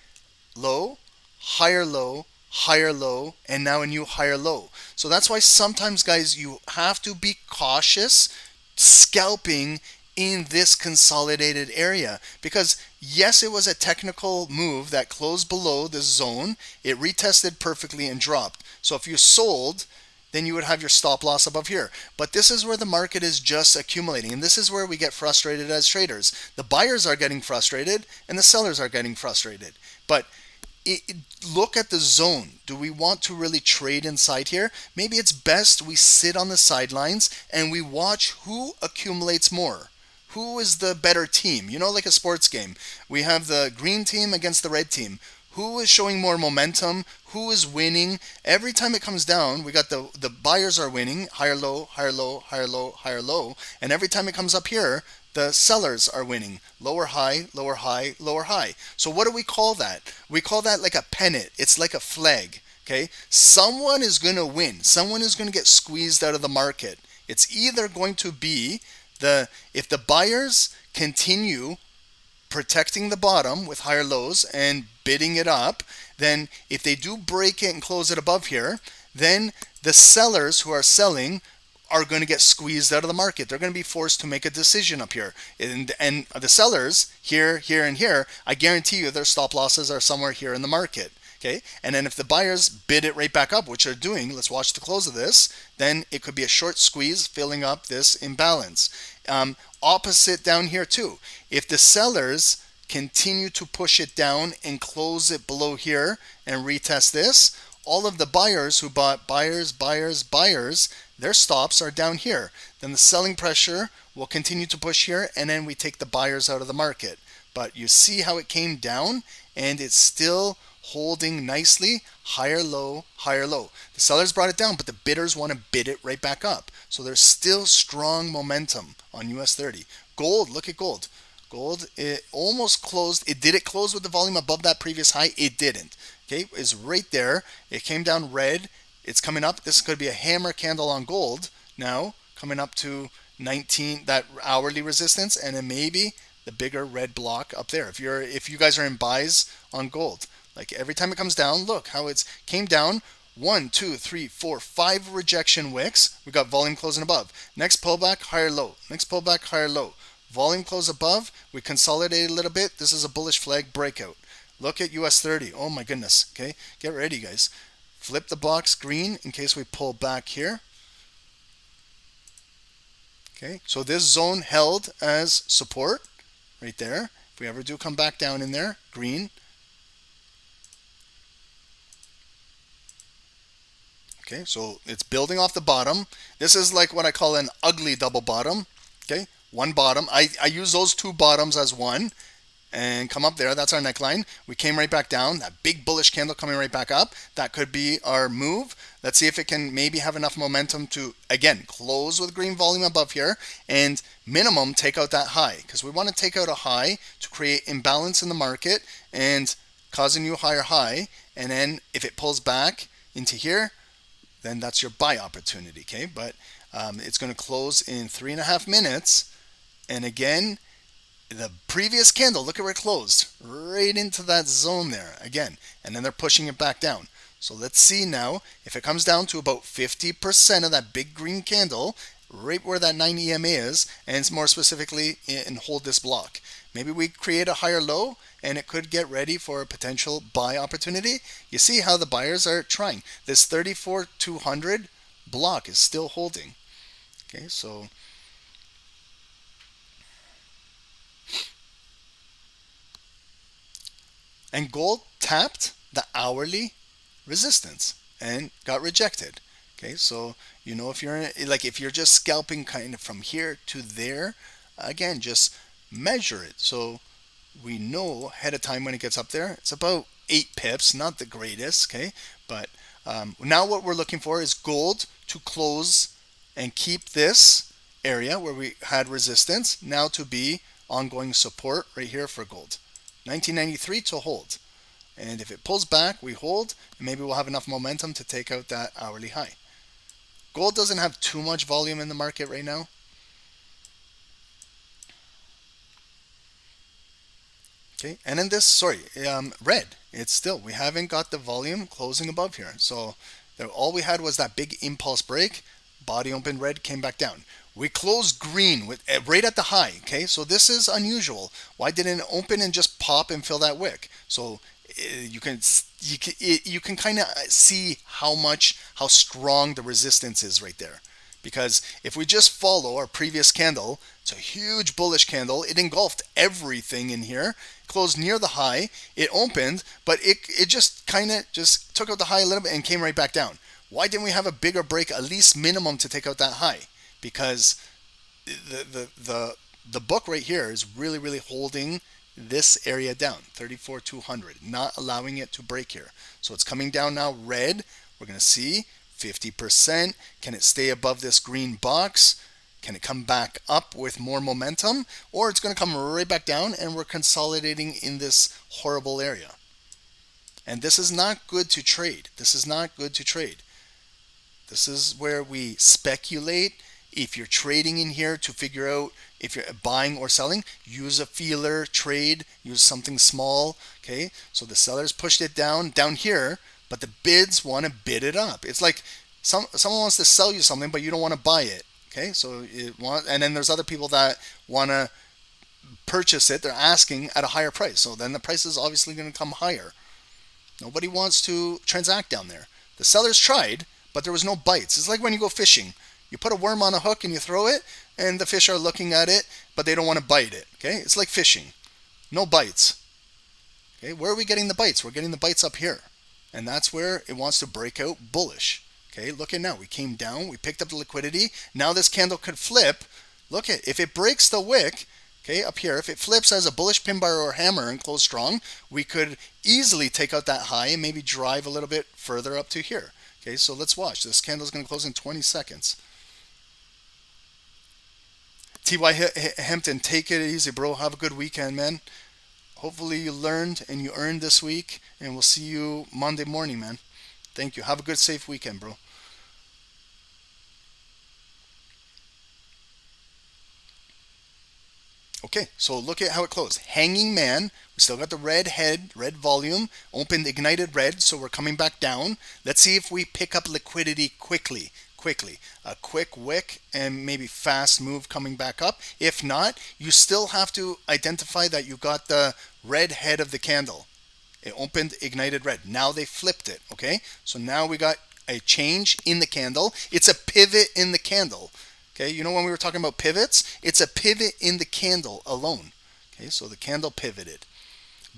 low, higher low, higher low, and now a new higher low. So that's why sometimes, guys, you have to be cautious scalping in this consolidated area, because yes, it was a technical move that closed below this zone. It retested perfectly and dropped. So if you sold, then you would have your stop loss above here. But this is where the market is just accumulating, and this is where we get frustrated as traders. The buyers are getting frustrated and the sellers are getting frustrated. But look at the zone. Do we want to really trade inside here? Maybe it's best we sit on the sidelines and we watch who accumulates more. Who is the better team? Like a sports game. We have the green team against the red team. Who is showing more momentum? Who is winning? Every time it comes down, we got the buyers are winning, higher low, higher low, higher low, higher low. And every time it comes up here, the sellers are winning, lower high, lower high, lower high. So what do we call that? We call that like a pennant. It's like a flag. Okay, someone is going to win. Someone is going to get squeezed out of the market. It's either going to be if the buyers continue protecting the bottom with higher lows and bidding it up, then if they do break it and close it above here, then the sellers who are selling are going to get squeezed out of the market. They're going to be forced to make a decision up here. And the sellers here, here, and here, I guarantee you their stop losses are somewhere here in the market. Okay, and then if the buyers bid it right back up, which they're doing, let's watch the close of this, then it could be a short squeeze filling up this imbalance. Opposite down here too. If the sellers continue to push it down and close it below here and retest this, all of the buyers who bought buyers, their stops are down here. Then the selling pressure will continue to push here, and then we take the buyers out of the market. But you see how it came down, and it's still holding nicely, higher low, higher low. The sellers brought it down, but the bidders want to bid it right back up. So there's still strong momentum on US30. Gold, look at gold. Gold, it almost closed. Did it close with the volume above that previous high? It didn't. Okay, it's right there. It came down red. It's coming up. This could be a hammer candle on gold now, coming up to 19, that hourly resistance, and then maybe the bigger red block up there. If you guys are in buys on gold, like every time it comes down, look how it's came down. 1, 2, 3, 4, 5 rejection wicks. We got volume closing above. Next pullback, higher low. Next pullback, higher low. Volume close above. We consolidate a little bit. This is a bullish flag breakout. Look at US30. Oh my goodness. Okay, get ready, guys. Flip the box green in case we pull back here. Okay, so this zone held as support right there. If we ever do come back down in there, green. Okay, so it's building off the bottom. This is like what I call an ugly double bottom. Okay, one bottom. I use those two bottoms as one and come up there. That's our neckline. We came right back down. That big bullish candle coming right back up. That could be our move. Let's see if it can maybe have enough momentum to, again, close with green volume above here and minimum take out that high, because we want to take out a high to create imbalance in the market and cause a new higher high. And then if it pulls back into here, then that's your buy opportunity, okay? But it's going to close in 3.5 minutes. And again, the previous candle, look at where it closed, right into that zone there again. And then they're pushing it back down. So let's see now if it comes down to about 50% of that big green candle, right where that 9 EMA is, and more specifically, and hold this block. Maybe we create a higher low and it could get ready for a potential buy opportunity. You see how the buyers are trying. This 34,200 block is still holding. Okay, so and gold tapped the hourly resistance and got rejected. Okay, so you know, if you're just scalping kind of from here to there, again, just measure it so we know ahead of time when it gets up there. It's about 8 pips, not the greatest, okay? But now what we're looking for is gold to close and keep this area where we had resistance now to be ongoing support right here for gold. 1993 to hold. And if it pulls back, we hold, and maybe we'll have enough momentum to take out that hourly high. Gold doesn't have too much volume in the market right now. Okay, and then this, red. It's still, we haven't got the volume closing above here. So all we had was that big impulse break. Body opened red, came back down. We closed green with right at the high. Okay, so this is unusual. Why didn't it open and just pop and fill that wick? So you can kind of see how strong the resistance is right there. Because if we just follow our previous candle, it's a huge bullish candle. It engulfed everything in here, closed near the high. It opened, but it just kind of just took out the high a little bit and came right back down. Why didn't we have a bigger break, at least minimum, to take out that high? Because the book right here is really, really holding this area down, 34,200, not allowing it to break here. So it's coming down now red. We're going to see 50%. Can it stay above this green box? Can it come back up with more momentum? Or it's going to come right back down and we're consolidating in this horrible area. And this is not good to trade. This is not good to trade. This is where we speculate. If you're trading in here to figure out if you're buying or selling, use a feeler trade, use something small. Okay, so the sellers pushed it down here, but the bids want to bid it up. It's like someone wants to sell you something, but you don't want to buy it. Okay, so and then there's other people that want to purchase it. They're asking at a higher price, so then the price is obviously going to come higher. Nobody wants to transact down there. The sellers tried, but there was no bites. It's like when you go fishing. You put a worm on a hook and you throw it, and the fish are looking at it, but they don't want to bite it. Okay, it's like fishing. No bites. Okay, where are we getting the bites? We're getting the bites up here, and that's where it wants to break out bullish. Okay, look at now. We came down, we picked up the liquidity. Now this candle could flip. Look at, if it breaks the wick, okay, up here, if it flips as a bullish pin bar or hammer and close strong, we could easily take out that high and maybe drive a little bit further up to here. Okay, so let's watch. This candle is going to close in 20 seconds. T.Y. Hampton, take it easy, bro. Have a good weekend, man. Hopefully you learned and you earned this week, and we'll see you Monday morning, man. Thank you. Have a good, safe weekend, bro. Okay, so look at how it closed. Hanging man, we still got the red head, red volume, opened, ignited red, so we're coming back down. Let's see if we pick up liquidity quickly. A quick wick and maybe fast move coming back up. If not, you still have to identify that you got the red head of the candle. It opened, ignited red. Now they flipped it, okay? So now we got a change in the candle. It's a pivot in the candle. Okay, you know when we were talking about pivots? It's a pivot in the candle alone. Okay, so the candle pivoted.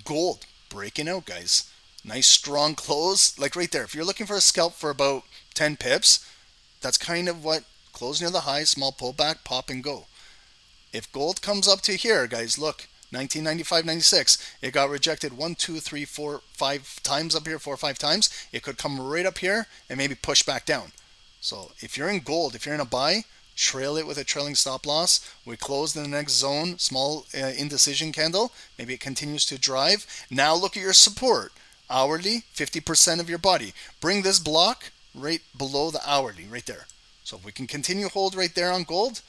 Gold breaking out, guys. Nice strong close. Like right there, if you're looking for a scalp for about 10 pips, that's kind of what, close near the high, small pullback, pop and go. If gold comes up to here, guys, look, 1995, 96, it got rejected 1, 2, 3, 4, 5 times up here, 4 or 5 times. It could come right up here and maybe push back down. So if you're in gold, if you're in a buy, trail it with a trailing stop loss. We closed in the next zone, small indecision candle. Maybe it continues to drive. Now look at your support. Hourly, 50% of your body. Bring this block right below the hourly, right there. So if we can continue hold right there on gold,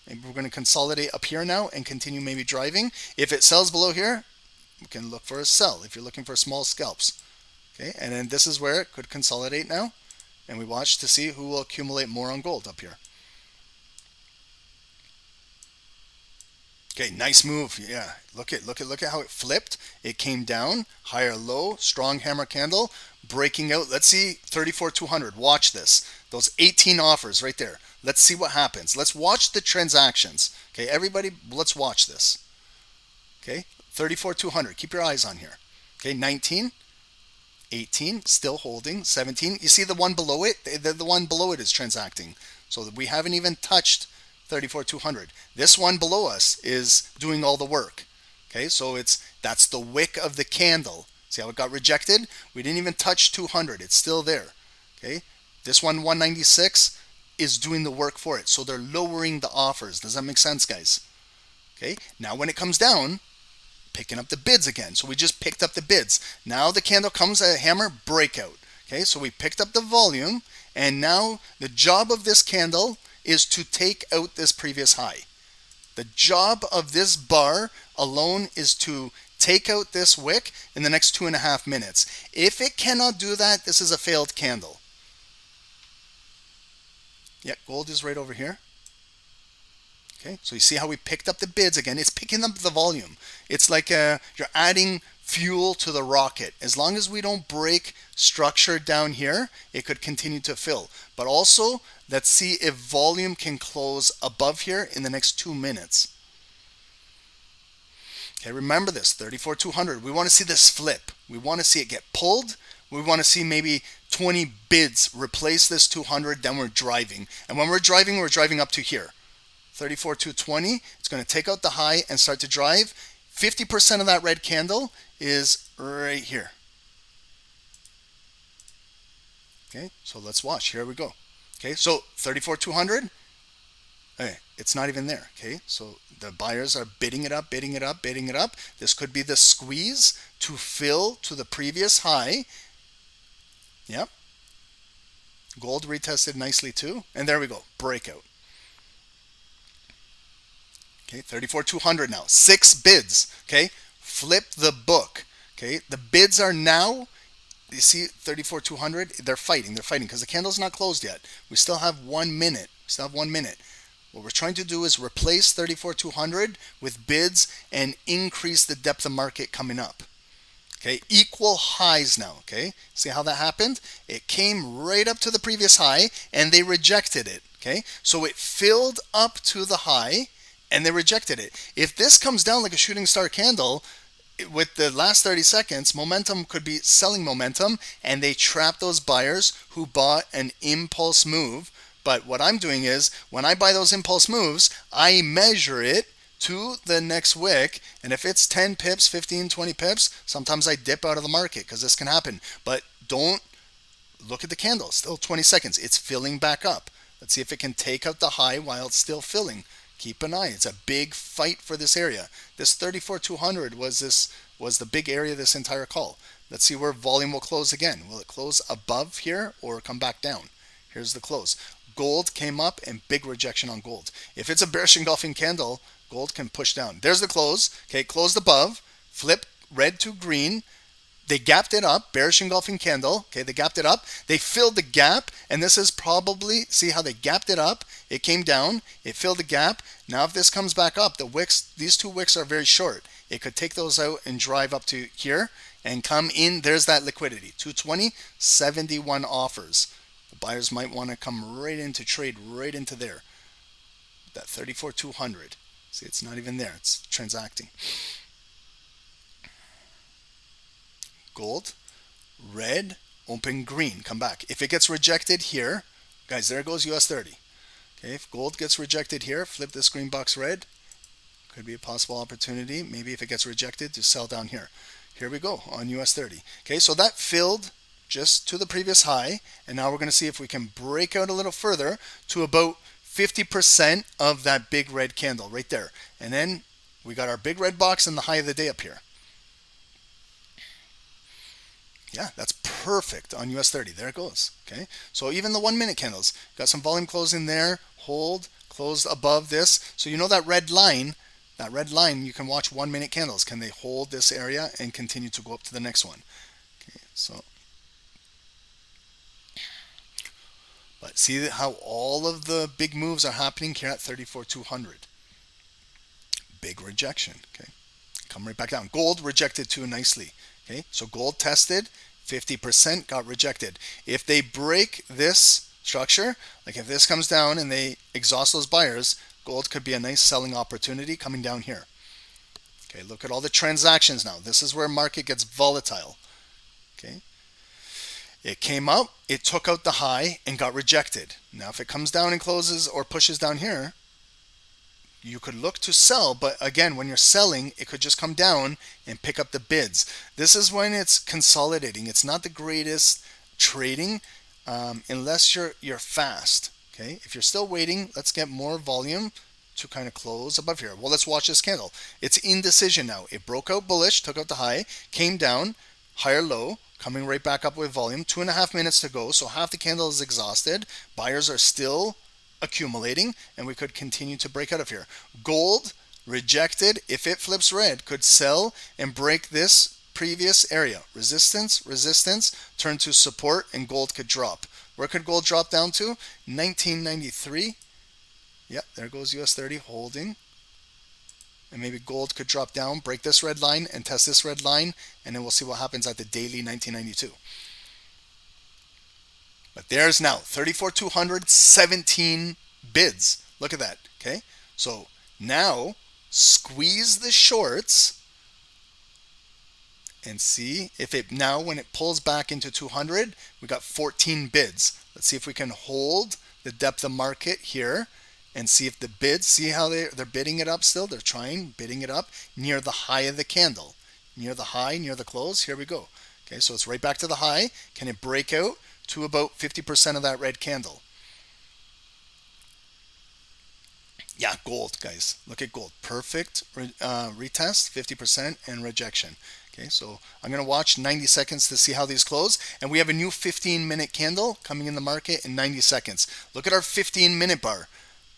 maybe we're going to consolidate up here now and continue maybe driving. If it sells below here, we can look for a sell if you're looking for small scalps. Okay, and then this is where it could consolidate now. And we watch to see who will accumulate more on gold up here. Okay, nice move. Yeah, look at how it flipped. It came down, higher low, strong hammer candle, breaking out. Let's see 34,200. Watch this. Those 18 offers right there. Let's see what happens. Let's watch the transactions. Okay, everybody, let's watch this. Okay, 34,200. Keep your eyes on here. Okay, 19, 18, still holding, 17. You see the one below it? The one below it is transacting. So we haven't even touched 34,200. This one below us is doing all the work. Okay, so that's the wick of the candle. See how it got rejected? We didn't even touch 200. It's still there. Okay, this one 196 is doing the work for it. So they're lowering the offers. Does that make sense, guys? Okay, now when it comes down, picking up the bids again. So we just picked up the bids. Now the candle comes a hammer breakout. Okay, so we picked up the volume, and now the job of this candle is to take out this previous high. The job of this bar alone is to take out this wick in the next 2.5 minutes. If it cannot do that, this is a failed candle. Yeah, gold is right over here. Okay, so you see how we picked up the bids again. It's picking up the volume. It's like you're adding fuel to the rocket. As long as we don't break structure down here, it could continue to fill. But also, let's see if volume can close above here in the next 2 minutes. Okay, remember this, 34,200. We want to see this flip. We want to see it get pulled. We want to see maybe 20 bids replace this 200, then we're driving. And when we're driving up to here. 34,220, it's going to take out the high and start to drive. 50% of that red candle is right here. Okay, so let's watch. Here we go. Okay, so 34,200. Okay, it's not even there. Okay, so the buyers are bidding it up, bidding it up, bidding it up. This could be the squeeze to fill to the previous high. Yep. Gold retested nicely too. And there we go, breakout. Okay, 34,200 now. 6 bids. Okay, flip the book. Okay, the bids are now, you see 34,200, they're fighting because the candle's not closed yet. We still have 1 minute. What we're trying to do is replace 34,200 with bids and increase the depth of market coming up. Okay, equal highs now. Okay, see how that happened? It came right up to the previous high and they rejected it. Okay, so it filled up to the high and they rejected it. If this comes down like a shooting star candle, with the last 30 seconds, momentum could be selling momentum, and they trap those buyers who bought an impulse move. But what I'm doing is, when I buy those impulse moves, I measure it to the next wick, and if it's 10 pips, 15, 20 pips, sometimes I dip out of the market because this can happen. But don't look at the candle. Still 20 seconds. It's filling back up. Let's see if it can take out the high while it's still filling. Keep an eye. It's a big fight for this area. This 34,200 was the big area of this entire call. Let's see where volume will close again. Will it close above here or come back down? Here's the close. Gold came up and big rejection on gold. If it's a bearish engulfing candle, gold can push down. There's the close. Okay, closed above, flip red to green. They gapped it up, bearish engulfing candle. Okay, they gapped it up. They filled the gap, and this is probably, see how they gapped it up? It came down, it filled the gap. Now if this comes back up, the wicks, these 2 wicks are very short. It could take those out and drive up to here and come in. There's that liquidity, 220, 71 offers. The buyers might want to come right into trade, right into there. That 34,200. See, it's not even there, it's transacting. Gold, red, open green, come back. If it gets rejected here, guys, there goes US30. Okay, if gold gets rejected here, flip this green box red. Could be a possible opportunity, maybe if it gets rejected, to sell down here. Here we go on US30. Okay, so that filled just to the previous high, and now we're going to see if we can break out a little further to about 50% of that big red candle right there. And then we got our big red box and the high of the day up here. Yeah, that's perfect on US30. There it goes. Okay, so even the 1 minute candles got some volume closing there, hold, closed above this. So you know that red line, you can watch 1 minute candles. Can they hold this area and continue to go up to the next one? Okay, so but see how all of the big moves are happening here at 34,200. Big rejection. Okay, come right back down. Gold rejected too nicely. Okay, so gold tested, 50% got rejected. If they break this structure, like if this comes down and they exhaust those buyers, gold could be a nice selling opportunity coming down here. Okay, look at all the transactions now. This is where market gets volatile. Okay, it came up, it took out the high and got rejected. Now if it comes down and closes or pushes down here, you could look to sell, but again, when you're selling, it could just come down and pick up the bids. This is when it's consolidating. It's not the greatest trading unless you're fast. Okay, if you're still waiting, let's get more volume to kind of close above here. Well, let's watch this candle. It's indecision now. It broke out bullish, took out the high, came down, higher low, coming right back up with volume. 2.5 minutes to go, so half the candle is exhausted. Buyers are still accumulating, and we could continue to break out of here. Gold rejected. If it flips red, could sell and break this previous area. Resistance, resistance, turn to support, and gold could drop. Where could gold drop down to? 1993. Yep, there goes US30 holding. And maybe gold could drop down, break this red line, and test this red line, and then we'll see what happens at the daily 1992. But there's now 34,200, 17 bids. Look at that. Okay, so now squeeze the shorts and see if it now, when it pulls back into 200, we got 14 bids. Let's see if we can hold the depth of market here and see if the bids, see how they're bidding it up still. They're trying, bidding it up near the high of the candle, near the high, near the close. Here we go. Okay, so it's right back to the high. Can it break out to about 50% of that red candle? Yeah, gold, guys. Look at gold. Perfect retest, 50% and rejection. Okay, so I'm going to watch 90 seconds to see how these close. And we have a new 15-minute candle coming in the market in 90 seconds. Look at our 15-minute bar.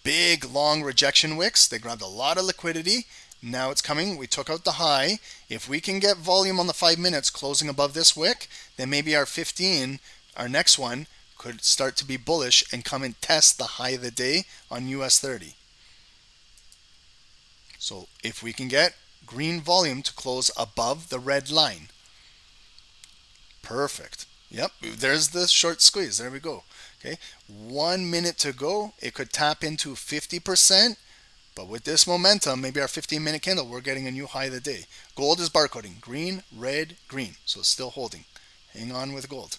Big, long rejection wicks. They grabbed a lot of liquidity. Now it's coming. We took out the high. If we can get volume on the 5 minutes closing above this wick, then maybe our 15, our next one, could start to be bullish and come and test the high of the day on US30. So if we can get green volume to close above the red line. Perfect. Yep, there's the short squeeze. There we go. Okay, 1 minute to go. It could tap into 50%, but with this momentum, maybe our 15-minute candle, we're getting a new high of the day. Gold is barcoding. Green, red, green. So it's still holding. Hang on with gold.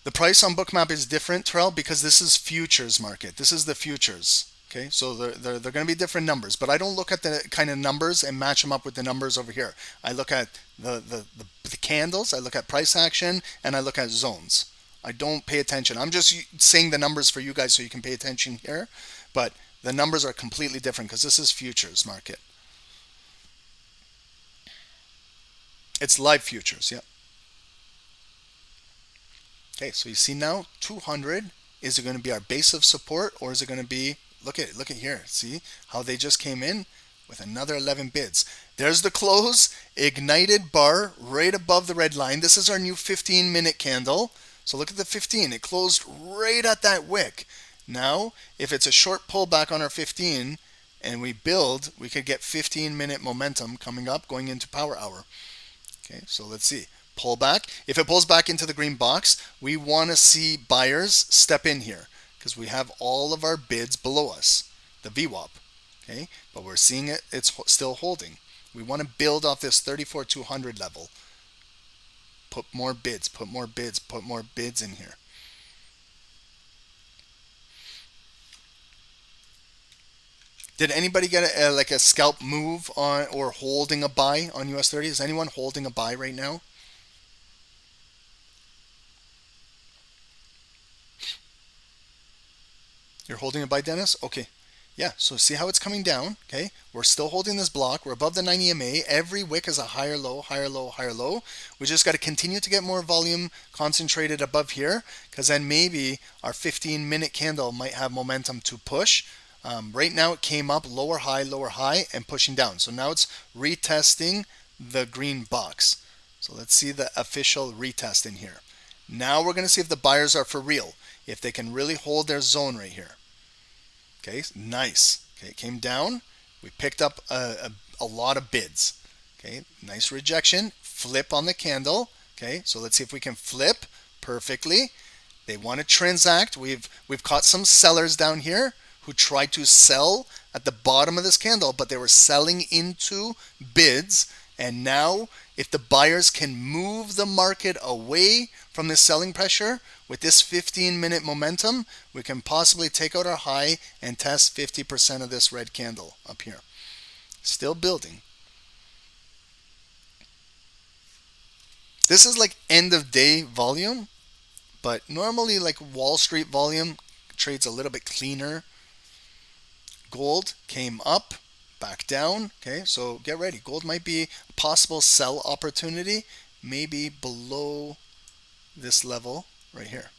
The price on Bookmap is different, Terrell, because this is futures market. This is the futures. Okay, so they're going to be different numbers, but I don't look at the kind of numbers and match them up with the numbers over here. I look at the candles, I look at price action, and I look at zones. I don't pay attention. I'm just saying the numbers for you guys so you can pay attention here, but the numbers are completely different because this is futures market. It's live futures, yep. Okay, so you see now 200. Is it going to be our base of support, or is it going to be, look at here, see how they just came in with another 11 bids. There's the close, ignited bar right above the red line. This is our new 15-minute candle. So look at the 15, it closed right at that wick. Now, if it's a short pullback on our 15 and we build, we could get 15-minute momentum coming up going into power hour. Okay, so let's see. Pull back. If it pulls back into the green box, we want to see buyers step in here because we have all of our bids below us, the VWAP. Okay, but we're seeing it's still holding. We want to build off this 34,200 level. Put more bids, put more bids, put more bids in here. Did anybody get like a scalp move on or holding a buy on US30? Is anyone holding a buy right now? You're holding it by Dennis? Okay. Yeah, so see how it's coming down, okay? We're still holding this block. We're above the 90 MA. Every wick is a higher low, higher low, higher low. We just got to continue to get more volume concentrated above here because then maybe our 15-minute candle might have momentum to push. Right now it came up lower high, and pushing down. So now it's retesting the green box. So let's see the official retest in here. Now we're going to see if the buyers are for real, if they can really hold their zone right here. Okay, nice. Okay, it came down. We picked up a lot of bids. Okay, nice rejection. Flip on the candle. Okay, so let's see if we can flip perfectly. They want to transact. We've caught some sellers down here who tried to sell at the bottom of this candle, but they were selling into bids. And now, if the buyers can move the market away from this selling pressure with this 15-minute momentum, we can possibly take out our high and test 50% of this red candle up here. Still building. This is like end of day volume, but normally like Wall Street volume trades a little bit cleaner. Gold came up, back down. Okay, so get ready. Gold might be a possible sell opportunity, maybe below this level right here,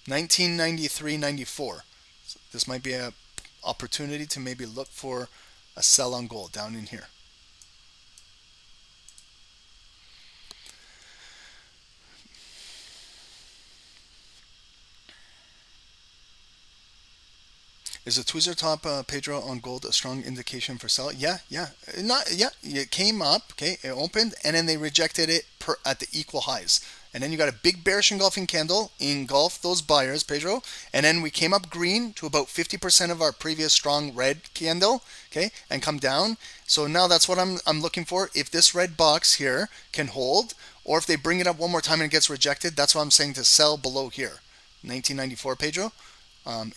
1993.94. So this might be an opportunity to maybe look for a sell on gold down in here. Is the tweezer top, Pedro, on gold a strong indication for sell? Yeah. It came up, okay, it opened, and then they rejected it at the equal highs. And then you got a big bearish engulfing candle, engulfed those buyers, Pedro. And then we came up green to about 50% of our previous strong red candle, okay, and come down. So now that's what I'm looking for. If this red box here can hold, or if they bring it up one more time and it gets rejected, that's what I'm saying to sell below here. 1994, Pedro.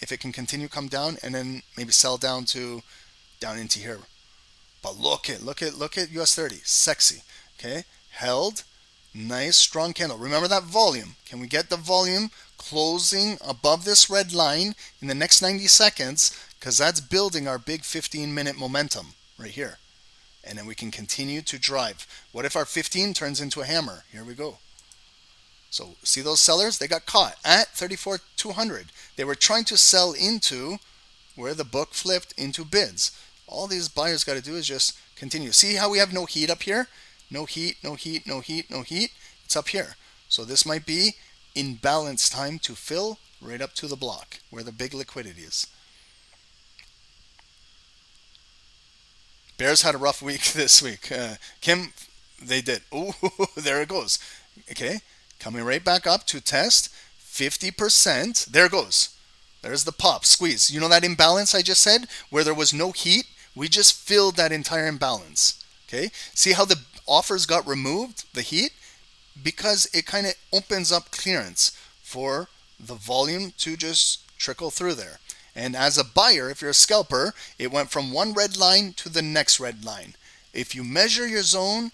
If it can continue come down and then maybe sell down into here. But look at US30, sexy. Okay, held, Nice strong candle. Remember that volume. Can we get the volume closing above this red line in the next 90 seconds? Because that's building our big 15-minute momentum right here. And then we can continue to drive. What if our 15 turns into a hammer? Here we go. So see those sellers? They got caught at 34,200. They were trying to sell into where the book flipped into bids. All these buyers got to do is just continue. See how we have no heat up here? No heat, no heat, no heat, no heat. It's up here. So this might be imbalance time to fill right up to the block where the big liquidity is. Bears had a rough week this week. Kim, they did. Oh, there it goes. Okay, coming right back up to test 50%. There it goes. There's the pop, squeeze. You know that imbalance I just said where there was no heat? We just filled that entire imbalance. Okay, see how the offers got removed, the heat? Because it kind of opens up clearance for the volume to just trickle through there. And as a buyer, if you're a scalper, it went from one red line to the next red line. If you measure your zone,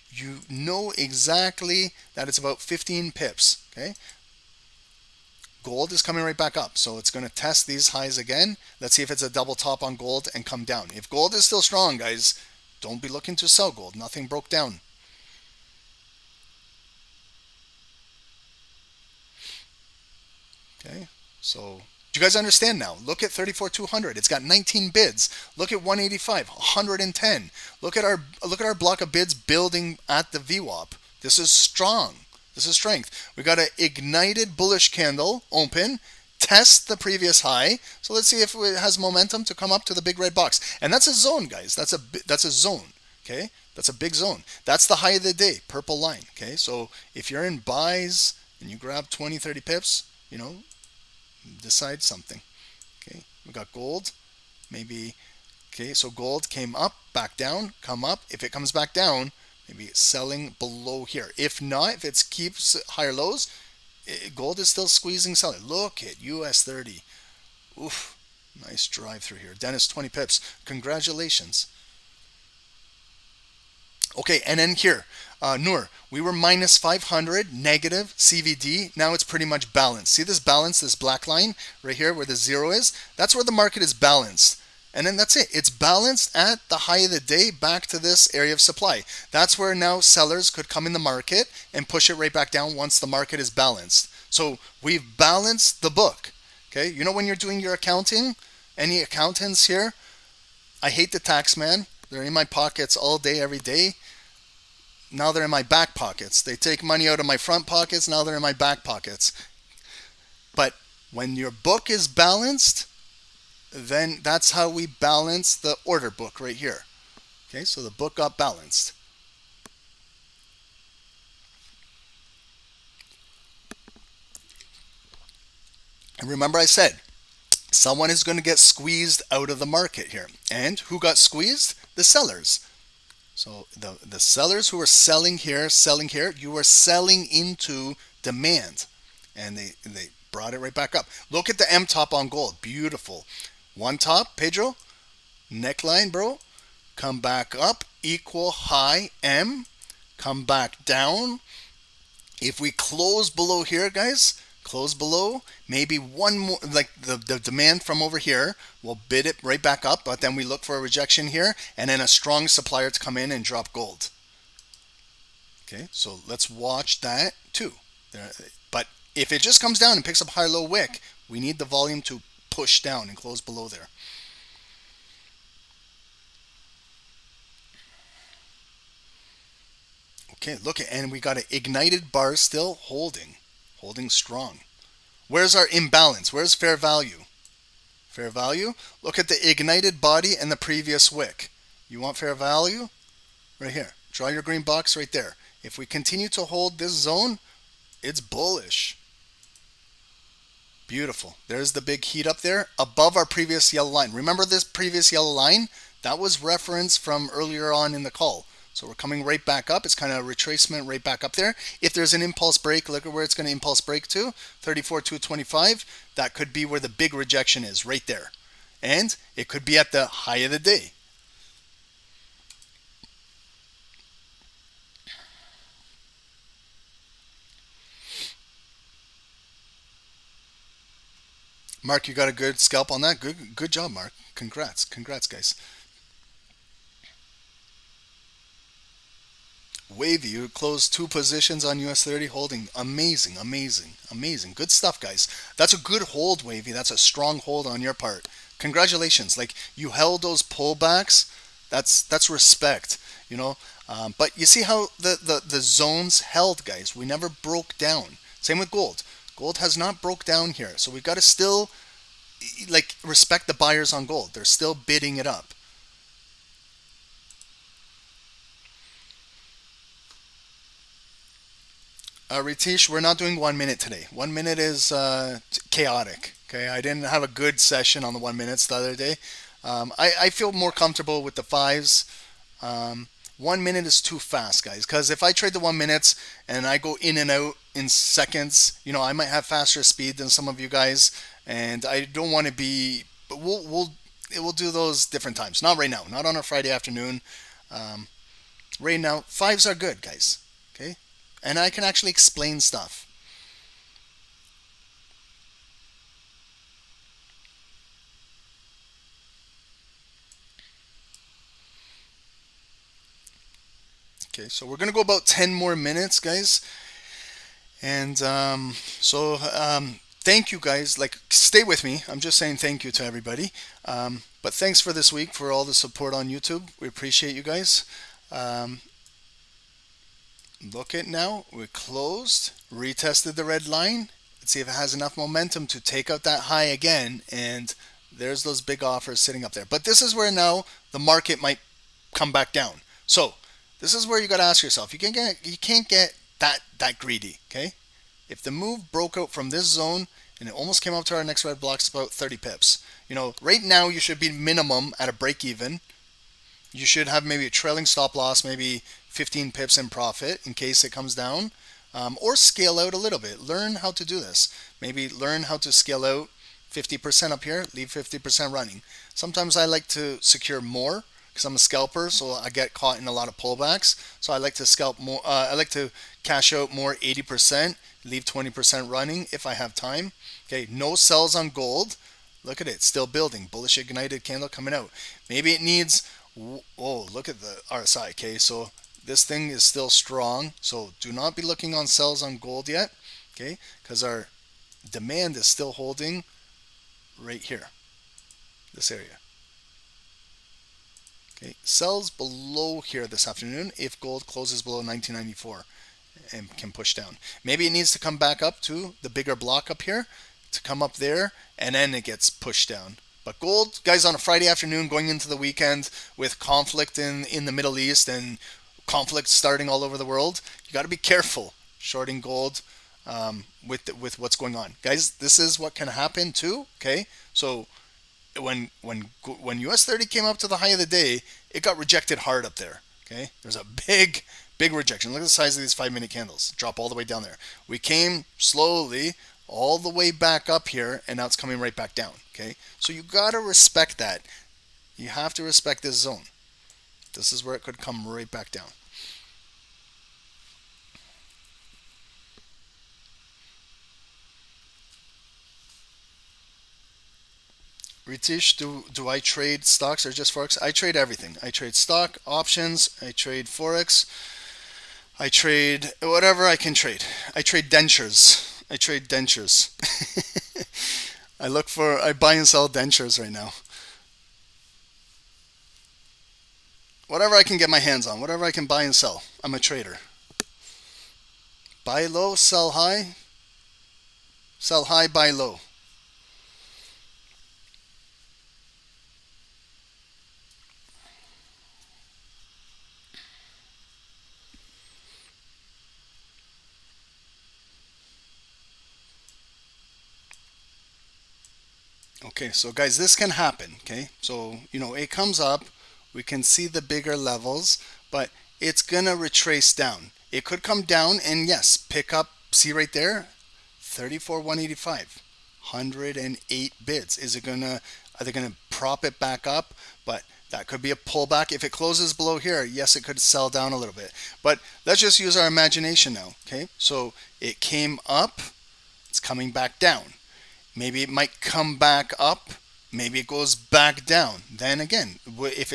you know exactly that it's about 15 pips. Okay. Gold is coming right back up. So it's going to test these highs again. Let's see if it's a double top on gold and come down. If gold is still strong, guys, don't be looking to sell gold. Nothing broke down. Okay. So do you guys understand now? Look at 34,200. It's got 19 bids. Look at 185, 110. Look at our block of bids building at the VWAP. This is strong. This is strength. We got an ignited bullish candle open, test the previous high. So let's see if it has momentum to come up to the big red box. And that's a zone, guys. That's a zone. Okay? That's a big zone. That's the high of the day, purple line. Okay? So if you're in buys and you grab 20, 30 pips, you know, decide something. Okay, we got gold, maybe. Okay, so gold came up, back down, come up. If it comes back down, maybe selling below here. If not, if it keeps higher lows, gold is still squeezing seller. Look at US30. Oof, nice drive through here. Dennis, 20 pips. Congratulations. Okay, and then here, Noor, we were minus 500 negative CVD. Now it's pretty much balanced. See this balance, this black line right here where the zero is? That's where the market is balanced. And then that's it. It's balanced at the high of the day back to this area of supply. That's where now sellers could come in the market and push it right back down once the market is balanced. So we've balanced the book. Okay, you know when you're doing your accounting, any accountants here? I hate the tax man. They're in my pockets all day, every day. Now they're in my back pockets. They take money out of my front pockets. Now they're in my back pockets. But when your book is balanced, then that's how we balance the order book right here. Okay, so the book got balanced. And remember I said, someone is going to get squeezed out of the market here. And who got squeezed? The sellers. So the sellers who are selling here, you were selling into demand. And they brought it right back up. Look at the M top on gold. Beautiful. One top, Pedro. Neckline, bro. Come back up. Equal high M. Come back down. If we close below here, guys, close below, maybe one more, like the demand from over here, we'll bid it right back up, but then we look for a rejection here, and then a strong supplier to come in and drop gold. Okay, so let's watch that too. But if it just comes down and picks up high-low wick, we need the volume to push down and close below there. Okay, look at, and we got an ignited bar still holding strong. Where's our imbalance? Where's fair value? Fair value? Look at the ignited body and the previous wick. You want fair value? Right here. Draw your green box right there. If we continue to hold this zone, it's bullish. Beautiful. There's the big heat up there above our previous yellow line. Remember this previous yellow line? That was reference from earlier on in the call. So we're coming right back up. It's kind of a retracement right back up there. If there's an impulse break, look at where it's going to impulse break to, 34,225. That could be where the big rejection is, right there. And it could be at the high of the day. Mark, you got a good scalp on that. Good job, Mark. Congrats, guys. Wavy, you closed 2 positions on US30 holding. Amazing. Good stuff, guys. That's a good hold, Wavy. That's a strong hold on your part. Congratulations. Like, you held those pullbacks. That's respect, you know. But you see how the zones held, guys. We never broke down. Same with gold. Gold has not broke down here. So we've got to still like respect the buyers on gold. They're still bidding it up. Ritish, we're not doing 1 minute today. 1 minute is chaotic. Okay, I didn't have a good session on the 1 minutes the other day. I feel more comfortable with the 5s. 1 minute is too fast, guys. Because if I trade the 1 minutes and I go in and out in seconds, you know, I might have faster speed than some of you guys, and I don't want to be. But we'll do those different times. Not right now. Not on a Friday afternoon. Right now, 5s are good, guys. Okay. And I can actually explain stuff. Okay, so we're going to go about 10 more minutes, guys. And thank you, guys. Like, stay with me. I'm just saying thank you to everybody. But thanks for this week, for all the support on YouTube. We appreciate you guys. Look at now, we closed, retested the red line. Let's see if it has enough momentum to take out that high again. And there's those big offers sitting up there. But this is where now the market might come back down. So this is where you got to ask yourself, you can't get that greedy, okay? If the move broke out from this zone and it almost came up to our next red block, it's about 30 pips. You know, right now you should be minimum at a break even. You should have maybe a trailing stop loss, maybe 15 pips in profit in case it comes down, or scale out a little bit. Learn how to do this. Maybe learn how to scale out 50% up here, leave 50% running. Sometimes I like to secure more because I'm a scalper, so I get caught in a lot of pullbacks. So I like to scalp more. I like to cash out more 80%, leave 20% running if I have time. Okay, no sells on gold. Look at it, still building. Bullish ignited candle coming out. Maybe it needs. Oh, look at the RSI. Okay, so this thing is still strong. So do not be looking on sells on gold yet. Okay, because our demand is still holding right here, this area. Okay, sells below here this afternoon if gold closes below 1994 and can push down. Maybe it needs to come back up to the bigger block up here to come up there, and then it gets pushed down. But gold, guys, on a Friday afternoon going into the weekend with conflict in the Middle East and conflict starting all over the world, you got to be careful shorting gold with what's going on. Guys, this is what can happen too, okay? So when US30 came up to the high of the day, it got rejected hard up there, okay? There's a big rejection. Look at the size of these 5-minute candles. Drop all the way down there. We came slowly all the way back up here, and now it's coming right back down, okay? So you got to respect that. You have to respect this zone. This is where it could come right back down. Ritish, do I trade stocks or just Forex? I trade everything. I trade stock, options, I trade Forex, I trade whatever I can trade. I trade dentures. I trade dentures. I buy and sell dentures right now. Whatever I can get my hands on, whatever I can buy and sell. I'm a trader. Buy low, sell high. Sell high, buy low. Okay, so guys, this can happen, okay? So, you know, it comes up, we can see the bigger levels, but it's gonna retrace down. It could come down and yes, pick up, see right there, 34,185, 108 bids. Are they gonna prop it back up? But that could be a pullback. If it closes below here, yes, it could sell down a little bit. But let's just use our imagination now, okay? So it came up, it's coming back down. Maybe it might come back up. Maybe it goes back down. Then again, if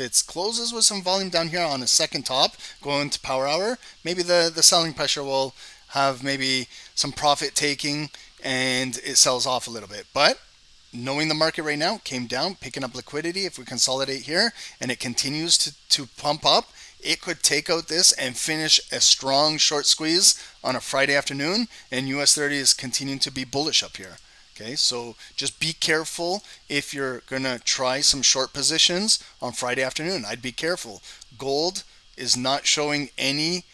it closes with some volume down here on a second top, going to power hour, maybe the selling pressure will have maybe some profit taking and it sells off a little bit. But knowing the market right now, came down, picking up liquidity. If we consolidate here and it continues to pump up, it could take out this and finish a strong short squeeze on a Friday afternoon, and US30 is continuing to be bullish up here. Okay, so just be careful if you're gonna try some short positions on Friday afternoon. I'd be careful. Gold is not showing any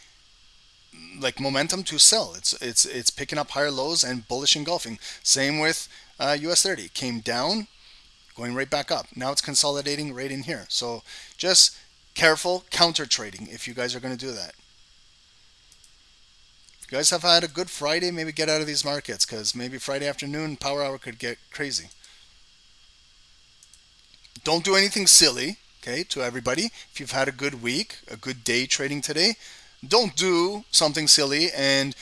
like momentum to sell. It's picking up higher lows and bullish engulfing. Same with US30. Came down, going right back up. Now it's consolidating right in here. So just careful counter trading if you guys are going to do that. If you guys have had a good Friday, maybe get out of these markets, because maybe Friday afternoon power hour could get crazy. Don't do anything silly, okay, to everybody. If you've had a good week, a good day trading today, don't do something silly and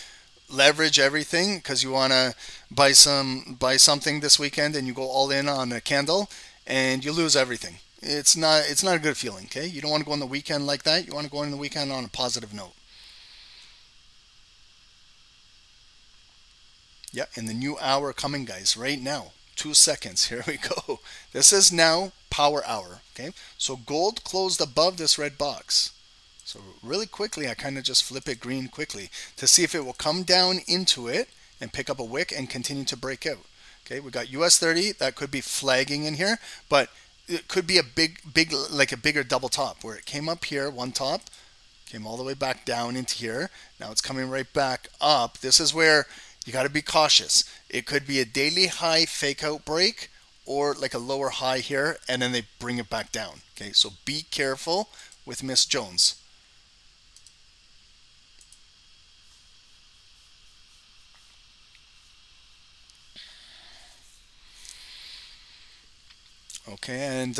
leverage everything because you want to buy something this weekend and you go all in on a candle and you lose everything. It's not a good feeling, okay? You don't want to go on the weekend like that. You want to go on the weekend on a positive note. Yeah, and the new hour coming, guys, right now. 2 seconds. Here we go. This is now power hour, okay? So gold closed above this red box. So really quickly, I kind of just flip it green quickly to see if it will come down into it and pick up a wick and continue to break out. Okay, we got US30 that could be flagging in here, but it could be a big, like a bigger double top where it came up here, one top, came all the way back down into here. Now it's coming right back up. This is where you got to be cautious. It could be a daily high fake out break or like a lower high here, and then they bring it back down. Okay, so be careful with Miss Jones. Okay, and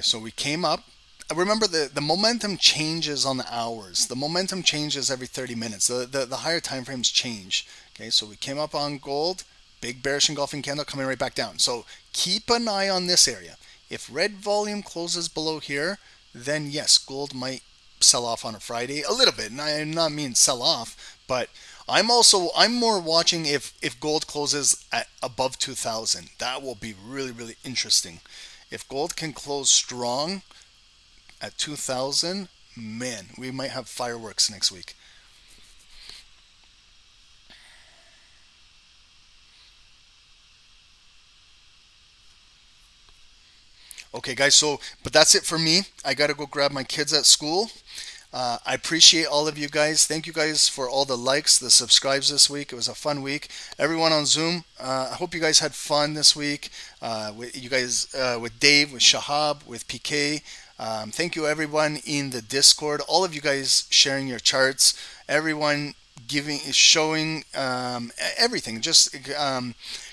so we came up. Remember the momentum changes on the hours. The momentum changes every 30 minutes. The higher time frames change. Okay, so we came up on gold, big bearish engulfing candle coming right back down. So keep an eye on this area. If red volume closes below here, then yes, gold might sell off on a Friday a little bit. And I not mean sell off, but I'm more watching if gold closes at above 2,000. That will be really, really interesting. If gold can close strong at 2,000, man, we might have fireworks next week. Okay, guys, but that's it for me. I got to go grab my kids at school. I appreciate all of you guys. Thank you guys for all the likes, the subscribes this week. It was a fun week. Everyone on Zoom, I hope you guys had fun this week. With you guys, with Dave, with Shahab, with PK. Thank you everyone in the Discord. All of you guys sharing your charts. Everyone showing everything. Just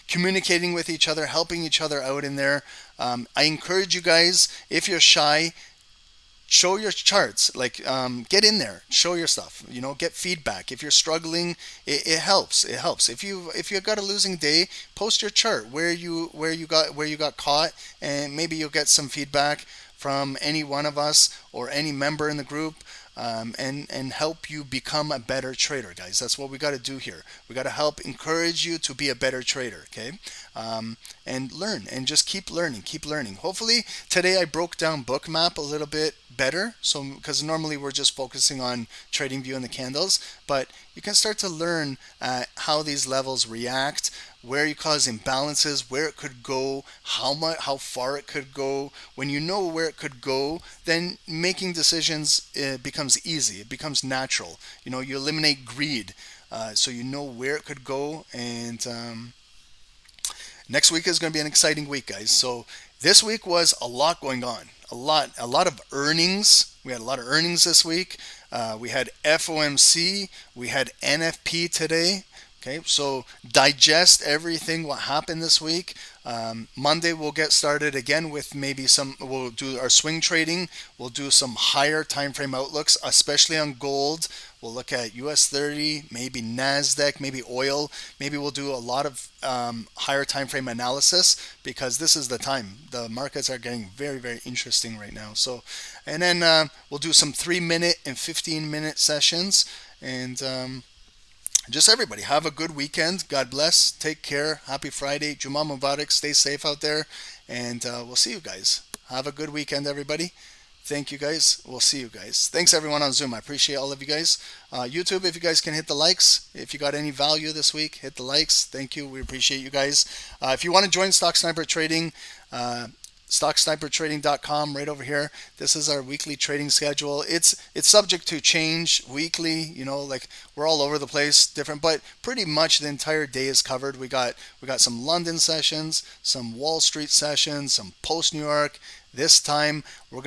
communicating with each other, helping each other out in there. I encourage you guys, if you're shy, show your charts. Like get in there, show your stuff. You know, get feedback. If you're struggling, it helps. It helps. If you got a losing day, post your chart where you got caught, and maybe you'll get some feedback from any one of us or any member in the group, and help you become a better trader, guys. That's what we got to do here. We got to help encourage you to be a better trader, okay? And learn, and just keep learning. Hopefully today I broke down Bookmap a little bit better, so because normally we're just focusing on trading view and the candles, but you can start to learn how these levels react, where you cause imbalances, where it could go, how far it could go. When you know where it could go, then making decisions becomes easy. It becomes natural. You know, you eliminate greed, so you know where it could go. And next week is going to be an exciting week, guys. So this week was a lot going on. A lot of earnings. We had a lot of earnings this week. We had FOMC. We had NFP today. Okay, so digest everything what happened this week. Monday we'll get started again with maybe we'll do our swing trading. We'll do some higher time frame outlooks, especially on gold. We'll look at US30, maybe NASDAQ, maybe oil. Maybe we'll do a lot of higher time frame analysis, because this is the time. The markets are getting very, very interesting right now. So, and then we'll do some 3-minute and 15-minute sessions. And just everybody have a good weekend. God bless. Take care. Happy Friday. Juma Mubarak. Stay safe out there. And we'll see you guys. Have a good weekend, everybody. Thank you, guys. We'll see you guys. Thanks, everyone on Zoom. I appreciate all of you guys. YouTube, if you guys can hit the likes. If you got any value this week, hit the likes. Thank you. We appreciate you guys. If you want to join Stock Sniper Trading, StockSniperTrading.com, right over here. This is our weekly trading schedule. It's subject to change weekly, you know, like we're all over the place, different, but pretty much the entire day is covered. We got some London sessions, some Wall Street sessions, some post New York. This time we